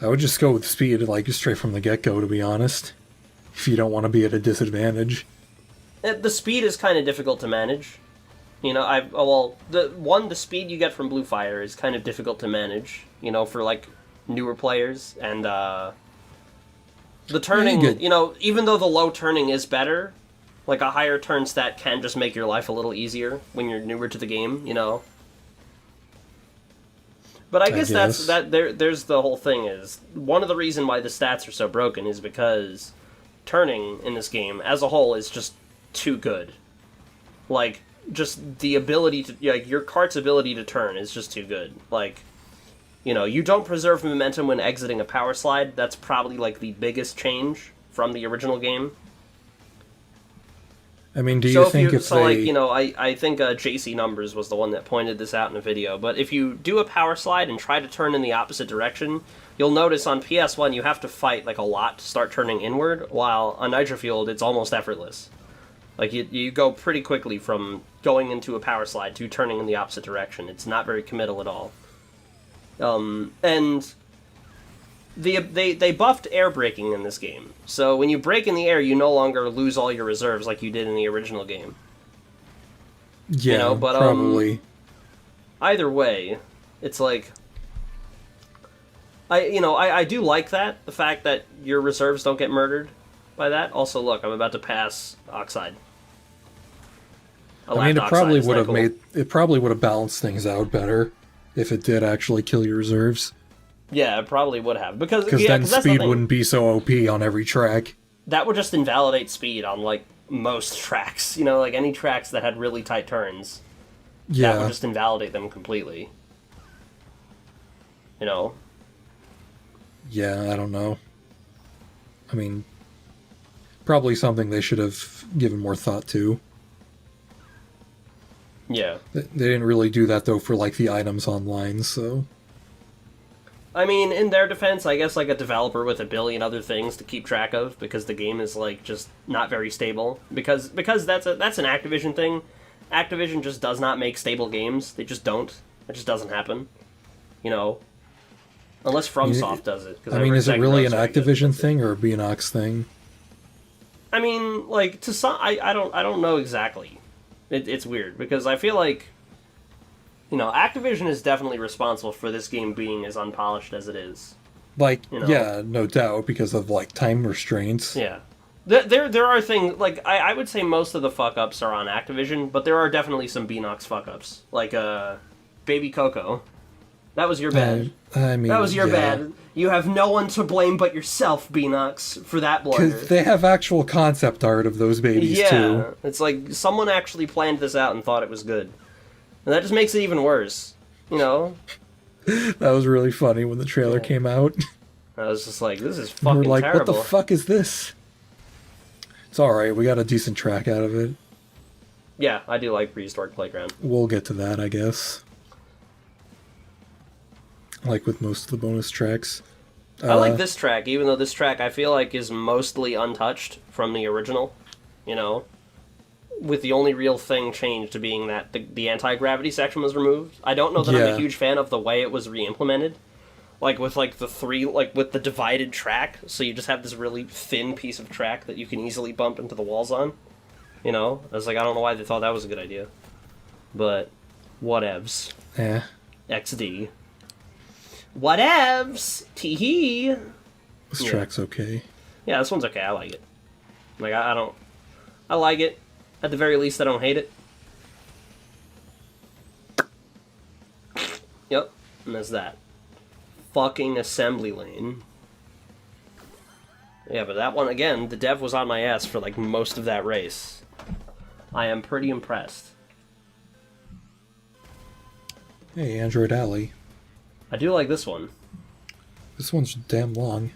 I would just go with speed, like, straight from the get-go, to be honest. If you don't want to be at a disadvantage. The speed is kind of difficult to manage. You know, the speed you get from Blue Fire is kind of difficult to manage, you know, for, like, newer players, and, the turning, you know, even though the low turning is better, like, a higher turn stat can just make your life a little easier when you're newer to the game, you know? But I guess there's the whole thing is, one of the reasons why the stats are so broken is because turning in this game, as a whole, is just too good. Like, just the ability to, like, your cart's ability to turn is just too good. Like, you know, you don't preserve momentum when exiting a power slide. That's probably, like, the biggest change from the original game. I mean, do you think if they... like, you know, I think JC Numbers was the one that pointed this out in a video, but if you do a power slide and try to turn in the opposite direction, you'll notice on PS1 you have to fight, like, a lot to start turning inward, while on Nitro-Fueled it's almost effortless. Like, you go pretty quickly from going into a power slide to turning in the opposite direction. It's not very committal at all. And they buffed air braking in this game. So when you brake in the air, you no longer lose all your reserves like you did in the original game. Yeah, you know, but, probably. Either way, it's like... I do like that, the fact that your reserves don't get murdered by that. Also, look, I'm about to pass Oxide. I mean, it probably would have it probably would have balanced things out better if it did actually kill your reserves. Yeah, it probably would have, because then speed wouldn't be so OP on every track. That would just invalidate speed on, like, most tracks. You know, like any tracks that had really tight turns. Yeah, that would just invalidate them completely. You know. Yeah, I don't know. I mean, probably something they should have given more thought to. Yeah. They didn't really do that, though, for, like, the items online, so... I mean, in their defense, I guess, like, a developer with a billion other things to keep track of, because the game is, like, just not very stable. Because that's an Activision thing. Activision just does not make stable games. They just don't. It just doesn't happen. You know? Unless FromSoft does it. I mean, is it really an Activision thing, or a Beanox thing? I mean, like, to some... I don't know exactly. It's weird, because I feel like, you know, Activision is definitely responsible for this game being as unpolished as it is. Like, you know? Yeah, no doubt, because of, like, time restraints. Yeah. There are things, like, I would say most of the fuck-ups are on Activision, but there are definitely some Beanox fuck-ups. Like, Baby Coco. That was your bad. I mean, that was your bad. You have no one to blame but yourself, Beanox, for that blunder. Because they have actual concept art of those babies, too. Yeah, it's like someone actually planned this out and thought it was good. And that just makes it even worse, you know? That was really funny when the trailer came out. I was just like, this is fucking we're like, terrible. What the fuck is this? It's alright, we got a decent track out of it. Yeah, I do like Prehistoric Playground. We'll get to that, I guess. Like with most of the bonus tracks. I like this track, even though this track I feel like is mostly untouched from the original, you know? With the only real thing changed to being that the anti-gravity section was removed. I don't know that I'm a huge fan of the way it was re-implemented. Like with like with the divided track, so you just have this really thin piece of track that you can easily bump into the walls on. You know? I was like, I don't know why they thought that was a good idea. But, whatevs. Yeah. XD. Whatevs! Tee-hee! This track's okay. Yeah, this one's okay. I like it. Like, I like it. At the very least, I don't hate it. Yep. And that's that. Fucking assembly lane. Yeah, but that one, again, the dev was on my ass for, like, most of that race. I am pretty impressed. Hey, Android Alley. I do like this one. This one's damn long.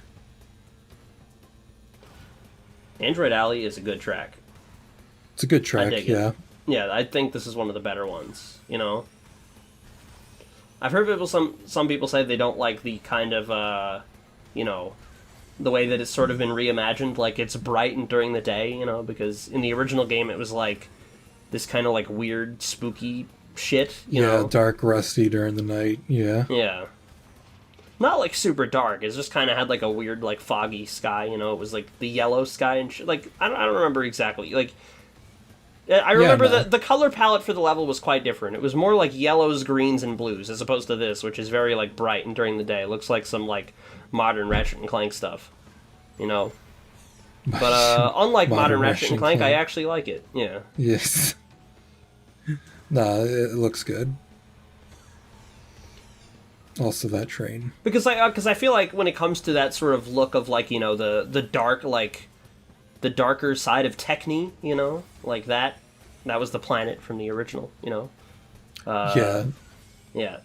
Android Alley is a good track. It's a good track, yeah. Yeah, I think this is one of the better ones, you know? I've heard some people say they don't like the kind of, you know, the way that it's sort of been reimagined, like it's bright and during the day, you know, because in the original game it was like this kind of like weird, spooky shit, you know? Yeah, dark, rusty during the night, yeah. Yeah. not like super dark. It just kind of had like a weird like foggy sky. You know, it was like the yellow sky and like I don't remember exactly. Like I remember that the color palette for the level was quite different. It was more like yellows, greens, and blues as opposed to this, which is very like bright and during the day. It looks like some like modern Ratchet and Clank stuff. You know. But unlike modern Ratchet and Clank, I actually like it. Yeah. Yes. Nah, it looks good. Also, that train. Because I feel like when it comes to that sort of look of like, you know, the dark, like the darker side of Techne, you know, like that was the planet from the original, you know. Yeah.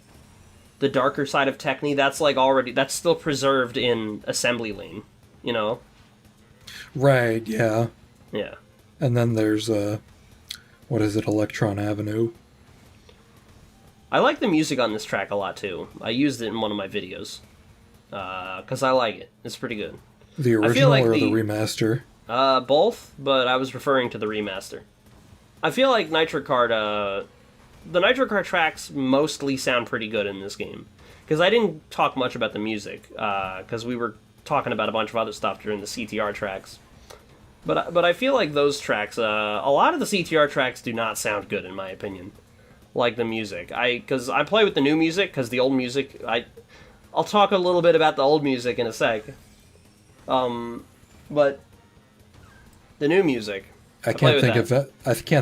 The darker side of Techne, that's still preserved in Assembly Lane, you know. Right. Yeah. Yeah. And then there's what is it, Electron Avenue. I like the music on this track a lot, too. I used it in one of my videos. Because I like it. It's pretty good. The original or the remaster? Both, but I was referring to the remaster. I feel like the Nitro Kart tracks mostly sound pretty good in this game. Because I didn't talk much about the music, because we were talking about a bunch of other stuff during the CTR tracks. But I feel like those tracks, a lot of the CTR tracks do not sound good, in my opinion. Like the music. Because I play with the new music, because the old music, I'll talk a little bit about the old music in a sec. But the new music, I can't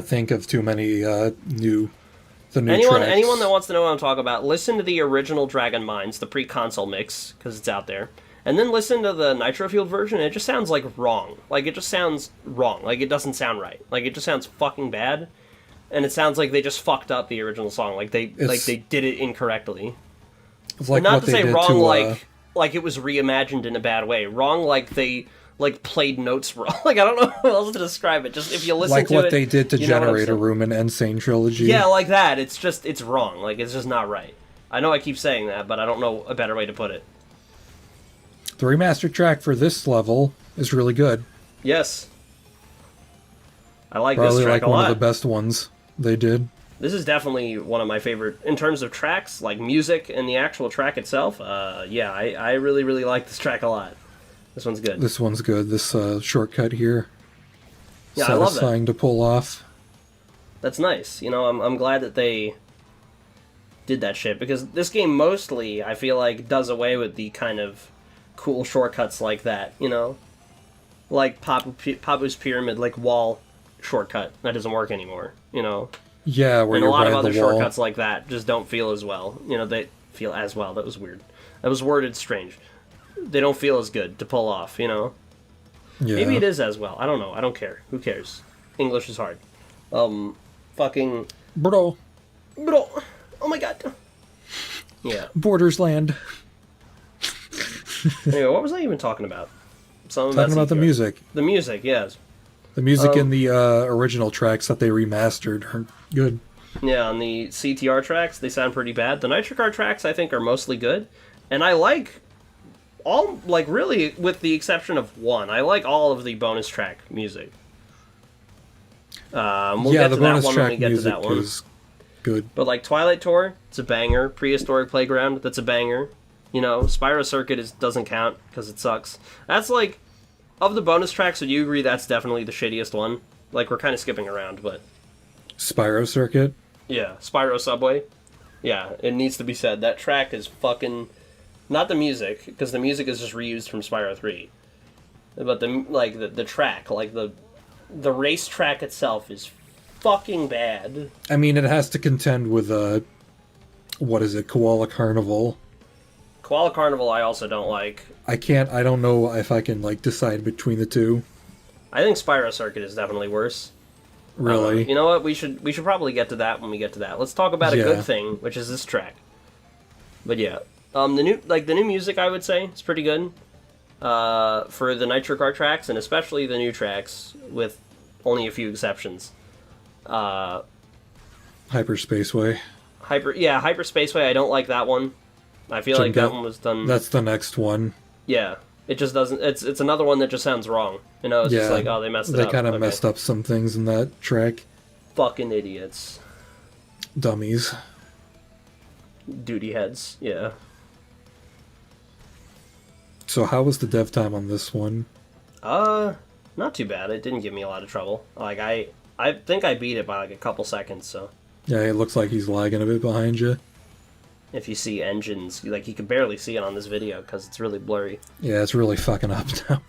think of too many new tracks. Anyone that wants to know what I'm talking about, listen to the original Dragon Mines, the pre-console mix, because it's out there. And then listen to the Nitro-Fueled version, and it just sounds like wrong. Like, it just sounds wrong. Like, it doesn't sound right. Like, it just sounds fucking bad. And it sounds like they just fucked up the original song. Like they did it incorrecely. Like not to say wrong like it was reimagined in a bad way. Wrong like they like played notes wrong. Like I don't know how else to describe it. Just if you listen to it, like what they did to Generator Room and Insane Trilogy. Yeah, like that. It's wrong. Like it's just not right. I know I keep saying that, but I don't know a better way to put it. The remastered track for this level is really good. Yes. I like Probably this track a lot. One of the best ones they did. This is definitely one of my favorite in terms of tracks, like music and the actual track itself. Yeah, I really, really like this track a lot. This one's good. This one's good. This shortcut here. Yeah, I love that. Satisfying to pull off. That's nice. You know, I'm glad that they did that shit, because this game mostly, I feel like, does away with the kind of cool shortcuts like that, you know? Like Papu's Pyramid, like wall shortcut. That doesn't work anymore, you know? Yeah, where and you're a lot of other the wall. shortcuts like that just don't feel as well. You know, they feel as well. That was weird. That was worded strange. They don't feel as good to pull off, you know? Yeah. Maybe it is as well. I don't know. I don't care. Who cares? English is hard. Fucking... Bro. Oh my god. Yeah. Borders land. Anyway, what was I even talking about? Talking about the music. The music, yes. The music in the original tracks that they remastered are good. Yeah, on the CTR tracks, they sound pretty bad. The Nitro Kart tracks, I think, are mostly good. And I like all, like, really, with the exception of one, I like all of the bonus track music. We'll get to that one when we get to that one. Is good. But, like, Twilight Tour, it's a banger. Prehistoric Playground, that's a banger. You know, Spyro Circuit doesn't count, because it sucks. That's, like... Of the bonus tracks, would you agree that's definitely the shittiest one? Like, we're kind of skipping around, but... Spyro Circuit? Yeah, Spyro Subway. Yeah, it needs to be said. That track is fucking... Not the music, because the music is just reused from Spyro 3. But the track, like the race track itself is fucking bad. I mean, it has to contend with, what is it, Koala Carnival. Koala Carnival I also don't like. I don't know if I can, like, decide between the two. I think Spyro Circuit is definitely worse. Really? You know what? We should probably get to that when we get to that. Let's talk about a good thing, which is this track. But yeah, the new music, I would say, is pretty good. For the Nitro Kart tracks, and especially the new tracks, with only a few exceptions. Hyperspaceway. Hyperspaceway. I don't like that one. I feel like that one was done... That's the next one. Yeah. It just doesn't... It's another one that just sounds wrong. You know, it's just like, oh, they messed it up. They kind of messed up some things in that track. Fucking idiots. Dummies. Duty heads, yeah. So how was the dev time on this one? Not too bad. It didn't give me a lot of trouble. Like, I think I beat it by, like, a couple seconds, so... Yeah, it looks like he's lagging a bit behind you. If you see engines, like, you can barely see it on this video, because it's really blurry. Yeah, it's really fucking up now.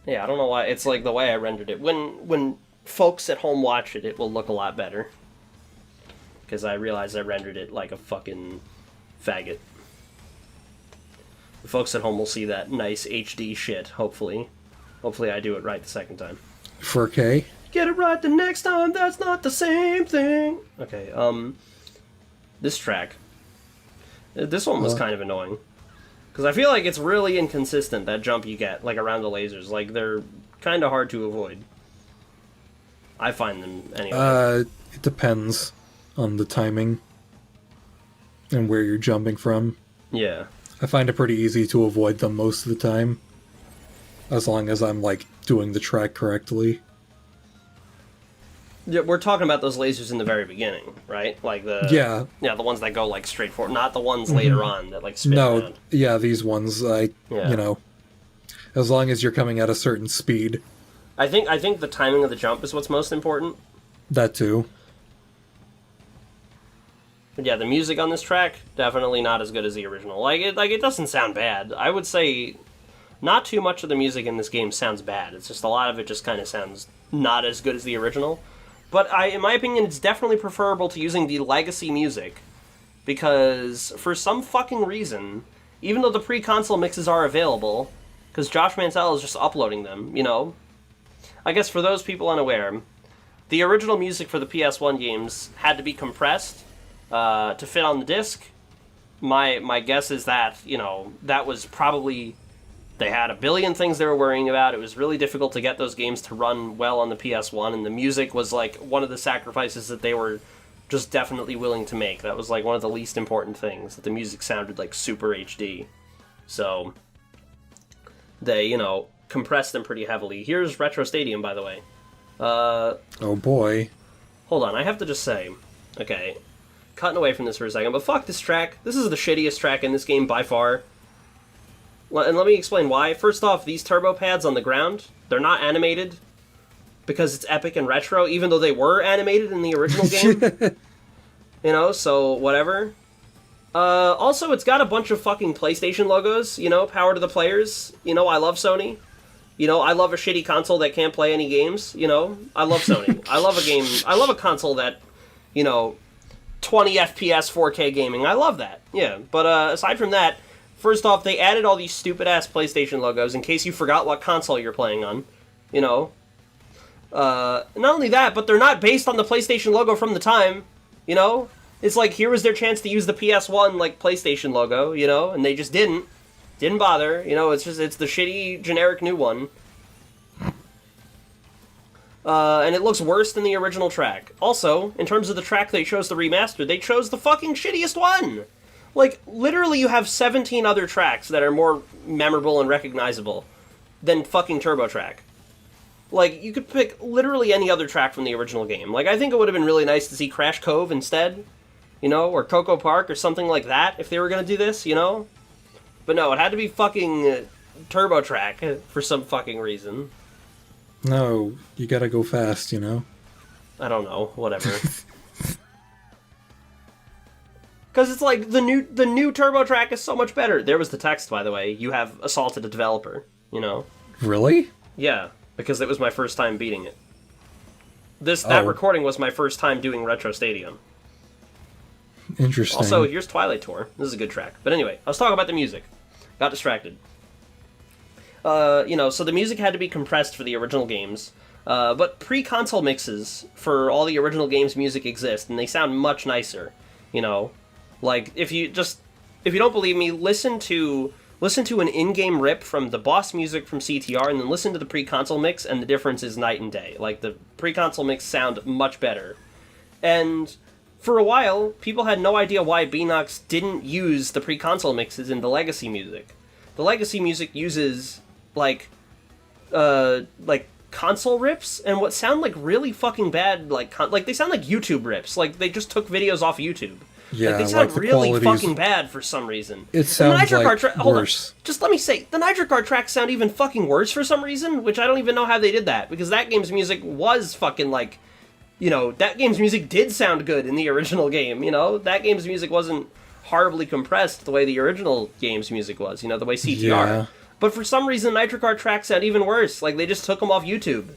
Yeah, I don't know why. It's, like, the way I rendered it. When folks at home watch it, it will look a lot better. Because I realized I rendered it like a fucking faggot. The folks at home will see that nice HD shit, hopefully. Hopefully I do it right the second time. 4K? Get it right the next time, that's not the same thing! Okay, this track. This one was kind of annoying. Because I feel like it's really inconsistent, that jump you get, like, around the lasers. Like, they're kind of hard to avoid. I find them, anyway. It depends on the timing and where you're jumping from. Yeah. I find it pretty easy to avoid them most of the time. As long as I'm, like, doing the track correctly. Yeah, we're talking about those lasers in the very beginning, right? Like the... Yeah, the ones that go, like, straight forward. Not the ones later on that, like, spin around. Yeah, these ones, you know... As long as you're coming at a certain speed. I think the timing of the jump is what's most important. That too. But yeah, the music on this track, definitely not as good as the original. It doesn't sound bad. I would say not too much of the music in this game sounds bad. It's just a lot of it just kind of sounds not as good as the original. But in my opinion, it's definitely preferable to using the legacy music. Because for some fucking reason, even though the pre-console mixes are available, because Josh Mansell is just uploading them, you know? I guess for those people unaware, the original music for the PS1 games had to be compressed to fit on the disc. My guess is that, you know, that was probably... They had a billion things they were worrying about. It was really difficult to get those games to run well on the PS1, and the music was, like, one of the sacrifices that they were just definitely willing to make. That was, like, one of the least important things, that the music sounded, like, super HD. So, they, you know, compressed them pretty heavily. Here's Retro Stadium, by the way. Oh boy. Hold on, I have to just say, okay, cutting away from this for a second, but fuck this track. This is the shittiest track in this game by far. And let me explain why. First off, these turbo pads on the ground, they're not animated because it's epic and retro, even though they were animated in the original game. You know, so whatever. Also, it's got a bunch of fucking PlayStation logos, you know, power to the players. You know, I love Sony. You know, I love a shitty console that can't play any games, you know. I love Sony. I love a console that, you know, 20 FPS 4K gaming. I love that. Yeah, but aside from that, first off, they added all these stupid-ass PlayStation logos in case you forgot what console you're playing on, you know. Not only that, but they're not based on the PlayStation logo from the time, you know. It's like, here was their chance to use the PS1, like, PlayStation logo, you know, and they just didn't. Didn't bother, you know, it's the shitty, generic new one. And it looks worse than the original track. Also, in terms of the track they chose to remaster, they chose the fucking shittiest one! Like, literally you have 17 other tracks that are more memorable and recognizable than fucking Turbo Track. Like, you could pick literally any other track from the original game. Like, I think it would have been really nice to see Crash Cove instead, you know, or Coco Park or something like that if they were gonna do this, you know? But no, it had to be fucking Turbo Track for some fucking reason. No, you gotta go fast, you know? I don't know, whatever. Because it's like, the new Turbo Track is so much better. There was the text, by the way. You have assaulted a developer, you know? Really? Yeah, because it was my first time beating it. That recording was my first time doing Retro Stadium. Interesting. Also, here's Twilight Tour. This is a good track. But anyway, I was talking about the music. Got distracted. You know, so the music had to be compressed for the original games. But pre-console mixes for all the original games' music exist, and they sound much nicer, you know? Like, if you don't believe me, listen to an in-game rip from the boss music from CTR, and then listen to the pre-console mix, and the difference is night and day. Like, the pre-console mix sound much better. And for a while, people had no idea why Beanox didn't use the pre-console mixes in the Legacy music. The Legacy music uses, like console rips, and what sound like really fucking bad, like they sound like YouTube rips. Like, they just took videos off YouTube. Yeah, like, they sound the really quality's... fucking bad for some reason. It sounds like Hold worse. on. Just let me say, the Nitro Kart tracks sound even fucking worse for some reason, which I don't even know how they did that, because that game's music was fucking, like, you know, that game's music did sound good in the original game, you know? That game's music wasn't horribly compressed the way the original game's music was, you know, the way CTR. Yeah. But for some reason, Nitro Kart tracks sound even worse. Like, they just took them off YouTube.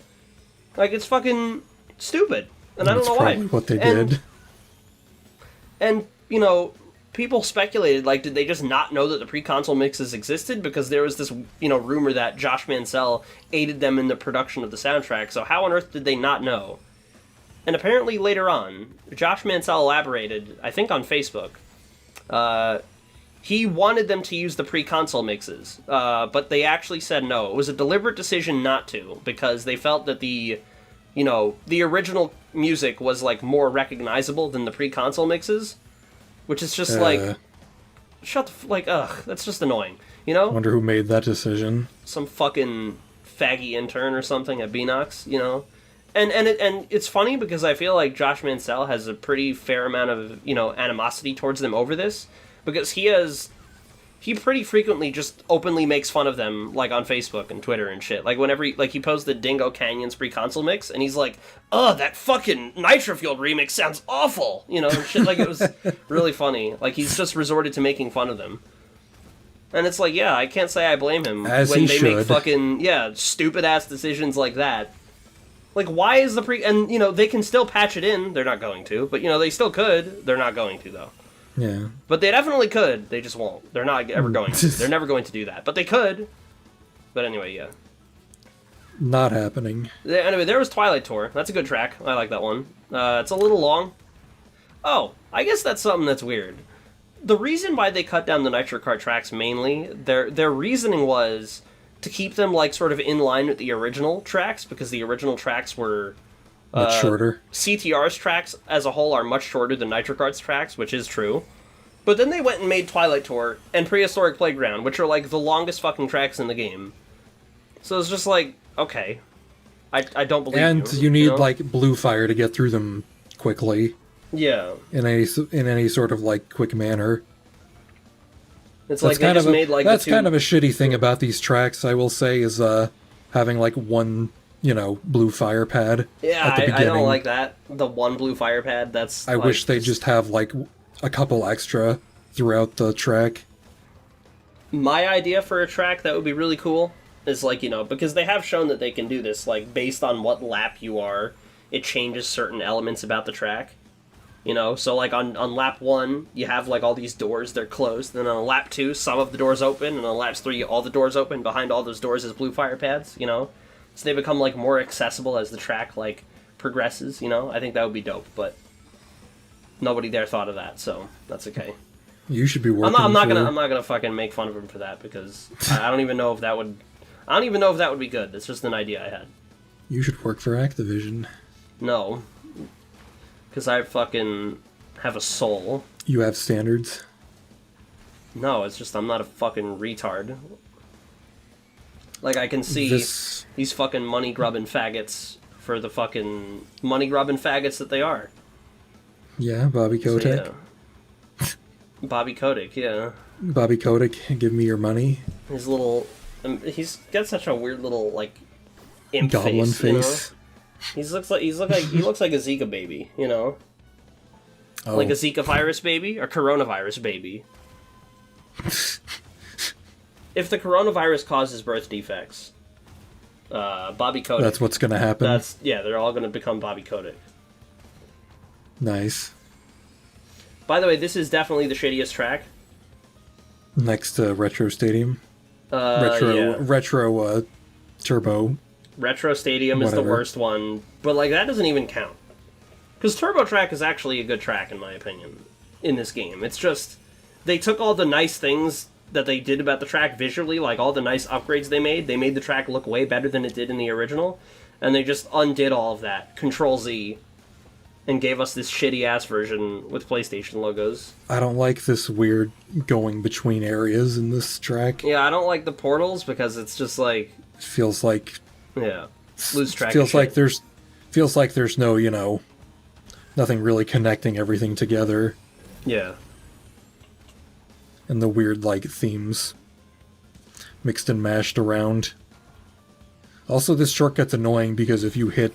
Like, it's fucking stupid. And I don't know why. That's probably what they did. And, you know, people speculated, like, did they just not know that the pre-console mixes existed? Because there was this, you know, rumor that Josh Mansell aided them in the production of the soundtrack. So how on earth did they not know? And apparently later on, Josh Mansell elaborated, I think on Facebook, he wanted them to use the pre-console mixes, but they actually said no. It was a deliberate decision not to, because they felt that the original music was, like, more recognizable than the pre-console mixes, which is just, like, ugh, that's just annoying, you know? I wonder who made that decision. Some fucking faggy intern or something at Beanox, you know? And it's funny because I feel like Josh Mansell has a pretty fair amount of, you know, animosity towards them over this, because he pretty frequently just openly makes fun of them, like, on Facebook and Twitter and shit. Like, whenever he posted Dingo Canyon's pre-console mix, and he's like, "Oh, that fucking Nitro-Fueled remix sounds awful," you know, and shit. Like, it was really funny. Like, he's just resorted to making fun of them. And it's like, yeah, I can't say I blame him when they make fucking, stupid-ass decisions like that. Like, why is the and, you know, they can still patch it in. They're not going to. But, you know, they still could. They're not going to, though. Yeah. But they definitely could. They just won't. They're not ever going to. They're never going to do that. But they could. But anyway, yeah. Not happening. Anyway, there was Twilight Tour. That's a good track. I like that one. It's a little long. Oh, I guess that's something that's weird. The reason why they cut down the Nitro Kart tracks mainly, their reasoning was to keep them, like, sort of in line with the original tracks, because the original tracks were much shorter. CTR's tracks as a whole are much shorter than Nitro Kart's tracks, which is true. But then they went and made Twilight Tour and Prehistoric Playground, which are, like, the longest fucking tracks in the game. So it's just like, okay, I don't believe you. And you need, like, Blue Fire to get through them quickly. Yeah. In any sort of, like, quick manner. It's like they just made, like, that's kind of a shitty thing about these tracks, I will say, is having, like, one, you know, Blue Fire pad at the beginning. I don't like that. The one Blue Fire pad, that's... I wish they just have, like, a couple extra throughout the track. My idea for a track that would be really cool is, like, you know, because they have shown that they can do this, like, based on what lap you are, it changes certain elements about the track. You know, so, like, on lap 1, you have, like, all these doors, they're closed. Then on lap 2, some of the doors open, and on lap 3, all the doors open. Behind all those doors is Blue Fire pads, you know? So they become, like, more accessible as the track, like, progresses, you know? I think that would be dope, but nobody there thought of that, so that's okay. You should be working I'm not gonna fucking make fun of him for that, because I don't even know if that would... I don't even know if that would be good. It's just an idea I had. You should work for Activision. No. Because I fucking have a soul. You have standards? No, it's just I'm not a fucking retard. Like, I can see these fucking money-grubbing faggots for the fucking money-grubbing faggots that they are. Yeah, Bobby Kotick. So, yeah. Bobby Kotick, yeah. Bobby Kotick, give me your money. His little... he's got such a weird little, like, imp goblin face. You know? He looks like a Zika baby, you know? Oh. Like a Zika virus baby or coronavirus baby. If the coronavirus causes birth defects, Bobby Kotick... That's what's going to happen? They're all going to become Bobby Kotick. Nice. By the way, this is definitely the shittiest track. Next to Retro Stadium? Retro Turbo... Retro Stadium is the worst one, but, like, that doesn't even count. Because Turbo Track is actually a good track, in my opinion, in this game. It's just, they took all the nice things that they did about the track visually, like all the nice upgrades they made the track look way better than it did in the original, and they just undid all of that, Control-Z, and gave us this shitty-ass version with PlayStation logos. I don't like this weird going between areas in this track. Yeah, I don't like the portals, because it's just, like... It feels like... Yeah, lose track. Feels like there's no, you know, nothing really connecting everything together. Yeah. And the weird, like, themes mixed and mashed around. Also, this shortcut's annoying because if you hit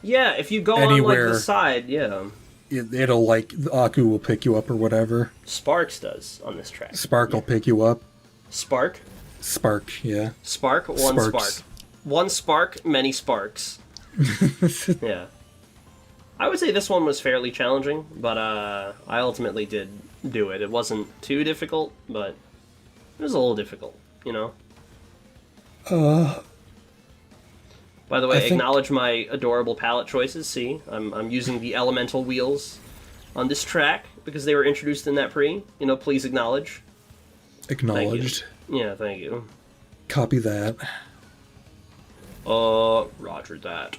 Yeah, if you go anywhere, on, like, the side, yeah. It'll, like, Aku will pick you up or whatever. Sparks does on this track. Spark will pick you up. Spark? Spark, yeah. Spark, one Sparks. spark. One spark, many sparks. Yeah. I would say this one was fairly challenging, but I ultimately did do it. It wasn't too difficult, but it was a little difficult, you know? By the way, acknowledge my adorable palette choices. See, I'm using the elemental wheels on this track because they were introduced in that pre. You know, please acknowledge. Acknowledged. Thank you. Yeah, thank you. Copy that. Roger that.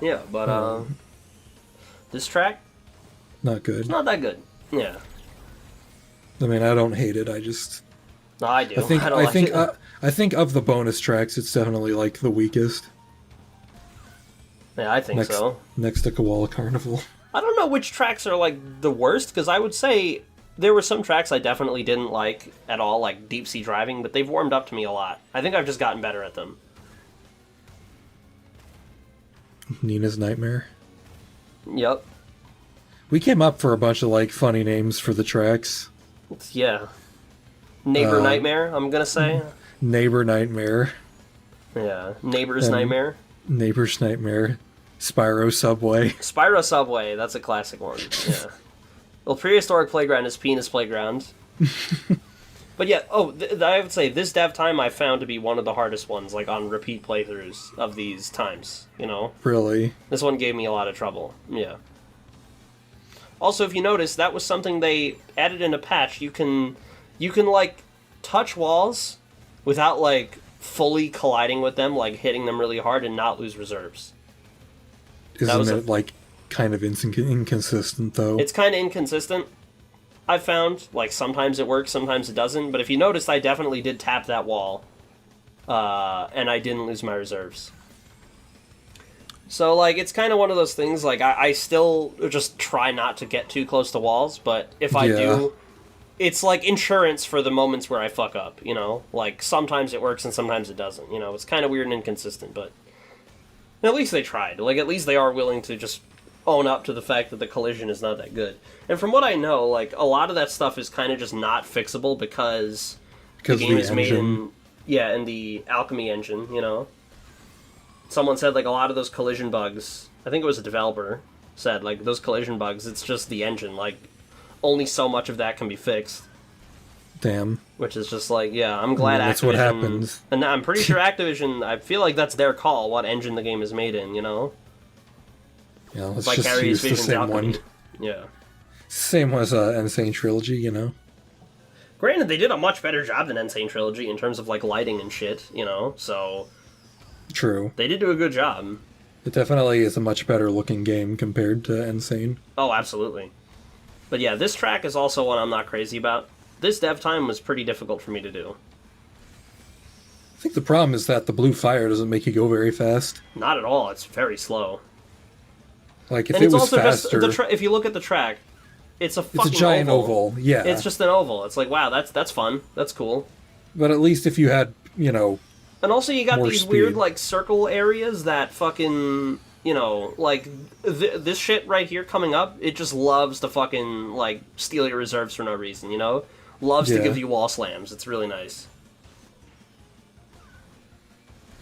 Yeah, but this track, Not good. it's not that good. Yeah. I mean, I don't hate it. I just. No, I do. I think of the bonus tracks, it's definitely like the weakest. Yeah, I think so. Next to Koala Carnival. I don't know which tracks are like the worst, because I would say there were some tracks I definitely didn't like at all, like Deep Sea Driving, but they've warmed up to me a lot. I think I've just gotten better at them. Nina's Nightmare. Yep. We came up for a bunch of like funny names for the tracks. Yeah. Neighbor Nightmare, I'm gonna say. Neighbor Nightmare. Yeah. Neighbor's Nightmare. Neighbor's Nightmare. Spyro Subway. Spyro Subway, that's a classic one. Yeah. Well, Prehistoric Playground is Penis Playground. But yeah, I would say this dev time I found to be one of the hardest ones, like on repeat playthroughs of these times, you know? Really? This one gave me a lot of trouble, yeah. Also, if you notice, that was something they added in a patch. You can like, touch walls without, like, fully colliding with them, like, hitting them really hard and not lose reserves. Isn't it, like, kind of inconsistent, though? It's kind of inconsistent, I've found. Like, sometimes it works, sometimes it doesn't. But if you noticed, I definitely did tap that wall. And I didn't lose my reserves. So, like, it's kind of one of those things, like, I still just try not to get too close to walls, but if I do, it's like insurance for the moments where I fuck up, you know? Like, sometimes it works and sometimes it doesn't, you know? It's kind of weird and inconsistent, but at least they tried. Like, at least they are willing to just own up to the fact that the collision is not that good. And from what I know, like, a lot of that stuff is kind of just not fixable because the game is made in the Alchemy engine, you know? Someone said, like, a lot of those collision bugs, I think it was a developer, said, like, those collision bugs, it's just the engine. Like, only so much of that can be fixed. Damn. Which is just like, yeah, I'm glad that's Activision... what happens. And I'm pretty sure Activision, I feel like that's their call, what engine the game is made in, you know? Yeah, let's just use the same one. Yeah. Same as Insane Trilogy, you know? Granted, they did a much better job than Insane Trilogy in terms of, like, lighting and shit, you know? So... True. They did do a good job. It definitely is a much better looking game compared to Insane. Oh, absolutely. But yeah, this track is also one I'm not crazy about. This dev time was pretty difficult for me to do. I think the problem is that the blue fire doesn't make you go very fast. Not at all. It's very slow. Like, if it was faster... if you look at the track, it's a fucking It's a giant oval, yeah. It's just an oval. It's like, wow, that's fun. That's cool. But at least if you had, you know... And also you got these speed. weird, like, circle areas that fucking... You know, like, this shit right here coming up, it just loves to fucking, like, steal your reserves for no reason, you know? Loves to give you wall slams. It's really nice.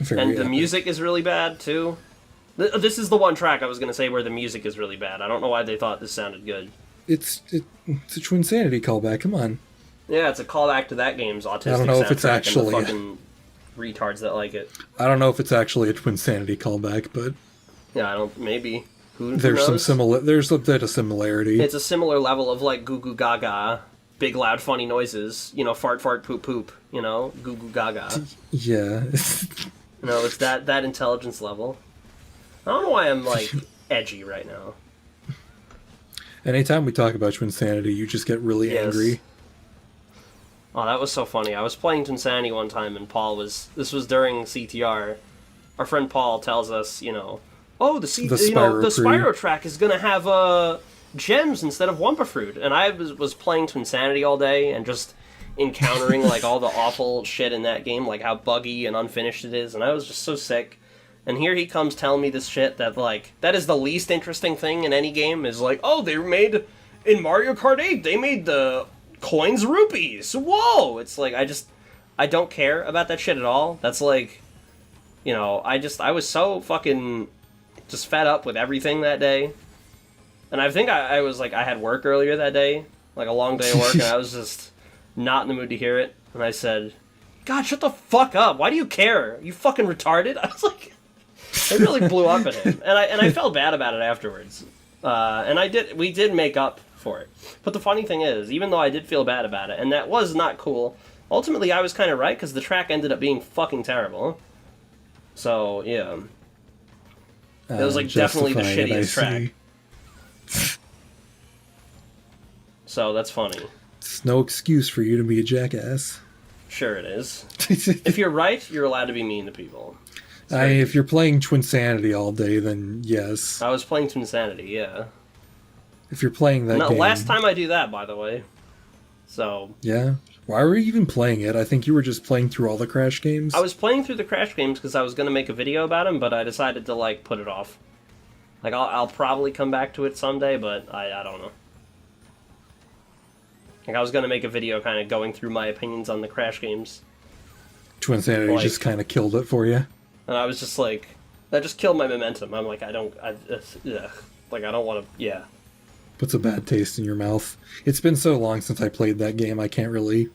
The music is really bad, too. This is the one track I was going to say where the music is really bad. I don't know why they thought this sounded good. It's a Twinsanity callback, come on. Yeah, it's a callback to that game's autistic I don't know if it's actually... and the fucking retards that like it. I don't know if it's actually a Twinsanity callback, but... Yeah, I don't... Maybe. Who there's knows? There's a bit of similarity. It's a similar level of, like, goo goo gaga, big loud funny noises, you know, fart fart poop poop, you know, goo goo gaga. Yeah. No, it's that intelligence level. I don't know why I'm, like, edgy right now. Anytime we talk about Twinsanity, you just get really angry. Oh, that was so funny. I was playing Twinsanity one time, and this was during CTR. Our friend Paul tells us, you know, oh, the Spyro track is gonna have gems instead of Wumpa Fruit, and I was playing Twinsanity all day and just encountering like all the awful shit in that game, like how buggy and unfinished it is, and I was just so sick. And here he comes telling me this shit that like that is the least interesting thing in any game, is like, oh, they made in Mario Kart 8, they made the coins rupees. Whoa! It's like I don't care about that shit at all. That's like, you know, I was so fucking just fed up with everything that day. And I think I was like, I had work earlier that day, like a long day of work, and I was just not in the mood to hear it. And I said, God, shut the fuck up. Why do you care? You fucking retarded? I was like, it really blew up at him. And I felt bad about it afterwards. And we did make up for it. But the funny thing is, even though I did feel bad about it, and that was not cool, ultimately I was kind of right, because the track ended up being fucking terrible. So, yeah. It was like definitely the shittiest track. So that's funny. It's no excuse for you to be a jackass. Sure it is. If you're right, you're allowed to be mean to people. If you're playing Twinsanity all day, then yes. I was playing Twinsanity, yeah. If you're playing that game... last time I do that, by the way. So... Yeah? Why were you even playing it? I think you were just playing through all the Crash games. I was playing through the Crash games because I was going to make a video about them, but I decided to, like, put it off. Like, I'll probably come back to it someday, but I don't know. Like, I was going to make a video kind of going through my opinions on the Crash games. Twinsanity just kind of killed it for you. And I was just like, that just killed my momentum. I'm like, I don't want to, yeah. Puts a bad taste in your mouth. It's been so long since I played that game, I can't really...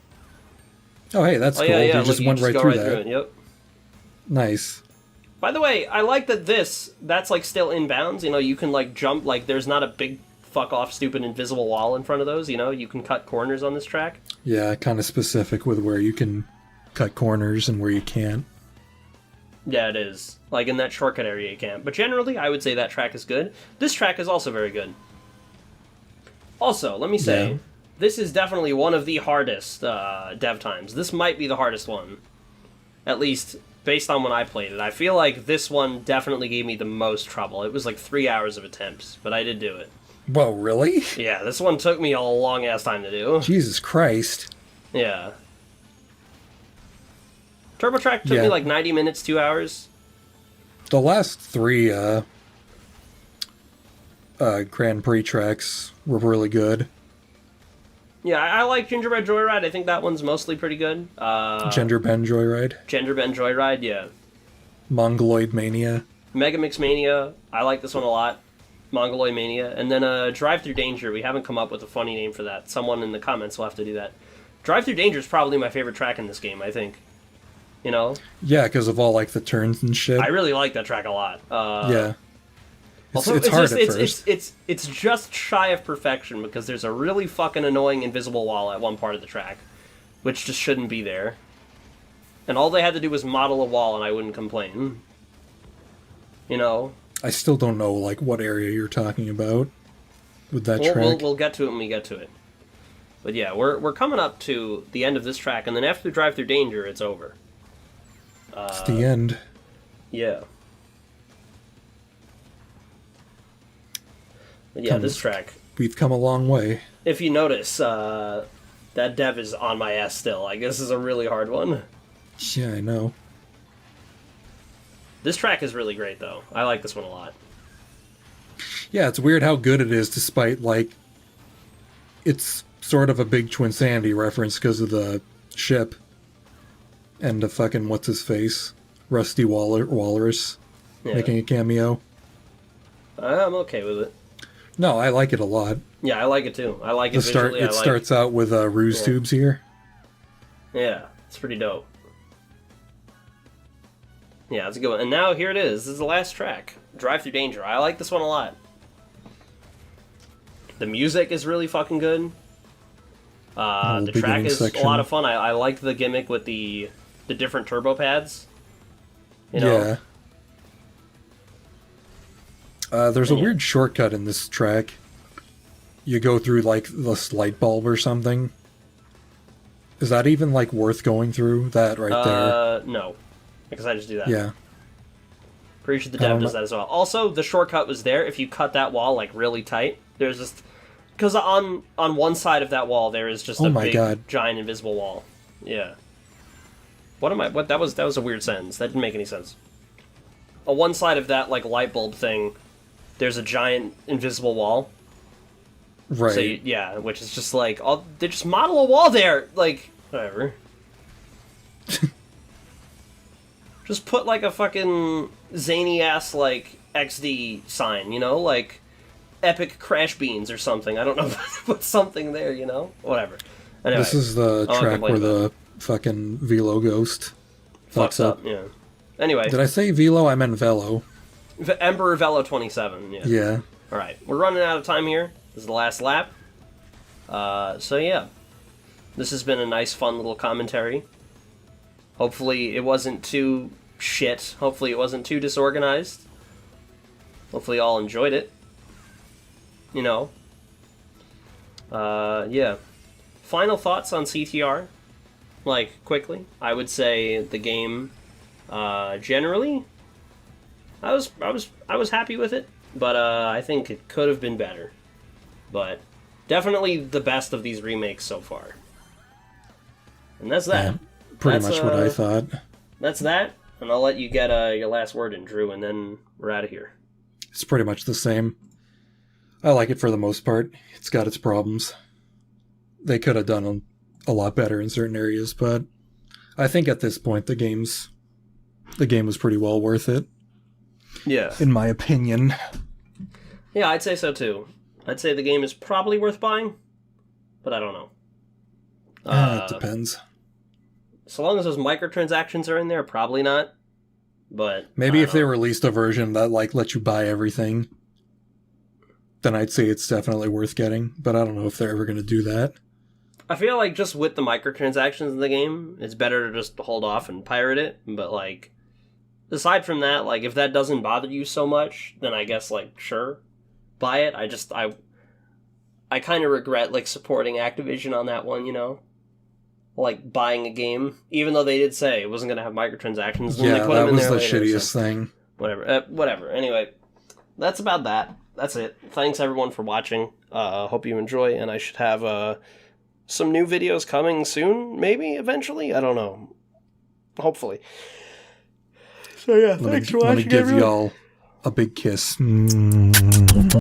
Oh, hey, that's cool. Yeah. You just went right through that. Yep. Nice. By the way, I like that that's, like, still inbounds. You know, you can, like, jump, like, there's not a big fuck-off stupid invisible wall in front of those, you know? You can cut corners on this track. Yeah, kind of specific with where you can cut corners and where you can't. Yeah, it is. Like, in that shortcut area you can't. But generally, I would say that track is good. This track is also very good. Also, let me say, This is definitely one of the hardest dev times. This might be the hardest one. At least, based on when I played it. I feel like this one definitely gave me the most trouble. It was like 3 hours of attempts, but I did do it. Whoa, really? Yeah, this one took me a long-ass time to do. Jesus Christ. Yeah. TurboTrack took me like 90 minutes, 2 hours. The last three Grand Prix tracks were really good. Yeah, I like Gingerbread Joyride. I think that one's mostly pretty good. Gender Bend Joyride. Gender Bend Joyride, yeah. Mongoloid Mania. Megamix Mania. I like this one a lot. Mongoloid Mania. And then Drive Through Danger. We haven't come up with a funny name for that. Someone in the comments will have to do that. Drive Through Danger is probably my favorite track in this game, I think. You know? Yeah, because of all, like, the turns and shit. I really like that track a lot. Yeah. Also, it's hard at first. It's just shy of perfection, because there's a really fucking annoying invisible wall at one part of the track, which just shouldn't be there. And all they had to do was model a wall, and I wouldn't complain. You know? I still don't know, like, what area you're talking about with that track. We'll get to it when we get to it. But yeah, we're coming up to the end of this track, and then after Drive Through Danger, it's over. It's the end. Yeah. But yeah, this track. We've come a long way. If you notice, that dev is on my ass still. Like, this is a really hard one. Yeah, I know. This track is really great, though. I like this one a lot. Yeah, it's weird how good it is, despite, like, it's sort of a big Twinsanity reference because of the ship. And the fucking what's-his-face? Rusty Walrus making a cameo. I'm okay with it. No, I like it a lot. Yeah, I like it too. I like it visually. It starts out with ruse tubes here. Yeah, it's pretty dope. Yeah, it's a good one. And now here it is. This is the last track. Drive Through Danger. I like this one a lot. The music is really fucking good. The track is a lot of fun. I like the gimmick with the different turbo pads. You know? Yeah. There's a weird shortcut in this track. You go through, like, this light bulb or something. Is that even, like, worth going through? That right there? No. Because I just do that. Yeah. Pretty sure the dev does that as well. Also, the shortcut was there. If you cut that wall like really tight, there's just because on one side of that wall there is just a big giant invisible wall. Yeah. What that was a weird sentence. That didn't make any sense. On one side of that like light bulb thing, there's a giant invisible wall. Right. So yeah, which is just like they just model a wall there, like whatever. Just put like a fucking zany ass like XD sign, you know, like epic crash beans or something. I don't know, put something there, you know, whatever. Anyway, this is the track where the fucking Velo ghost fucks up. Yeah. Anyway, did I say Velo? I meant Velo. Emperor Velo 27. Yeah. Yeah. All right, we're running out of time here. This is the last lap. So yeah, this has been a nice, fun little commentary. Hopefully it wasn't too shit. Hopefully it wasn't too disorganized. Hopefully you all enjoyed it. You know. Yeah. Final thoughts on CTR? Like, quickly. I would say the game, generally, I was happy with it, but I think it could have been better. But definitely the best of these remakes so far. And that's that. Yeah, pretty much what I thought. That's that, and I'll let you get your last word in, Drew, and then we're out of here. It's pretty much the same. I like it for the most part. It's got its problems. They could have done a lot better in certain areas, but I think at this point the game was pretty well worth it. Yeah. In my opinion. Yeah, I'd say so too. I'd say the game is probably worth buying, but I don't know. It depends. So long as those microtransactions are in there, probably not. But maybe if they released a version that like lets you buy everything, then I'd say it's definitely worth getting. But I don't know if they're ever going to do that. I feel like just with the microtransactions in the game, it's better to just hold off and pirate it. But like, aside from that, like if that doesn't bother you so much, then I guess like sure, buy it. I kind of regret like supporting Activision on that one, you know. Like buying a game, even though they did say it wasn't going to have microtransactions. Yeah, that was the shittiest thing. Whatever. Anyway, that's about that. That's it. Thanks everyone for watching. Hope you enjoy, and I should have some new videos coming soon, maybe eventually. I don't know. Hopefully. So yeah, thanks for watching. Let me give y'all a big kiss.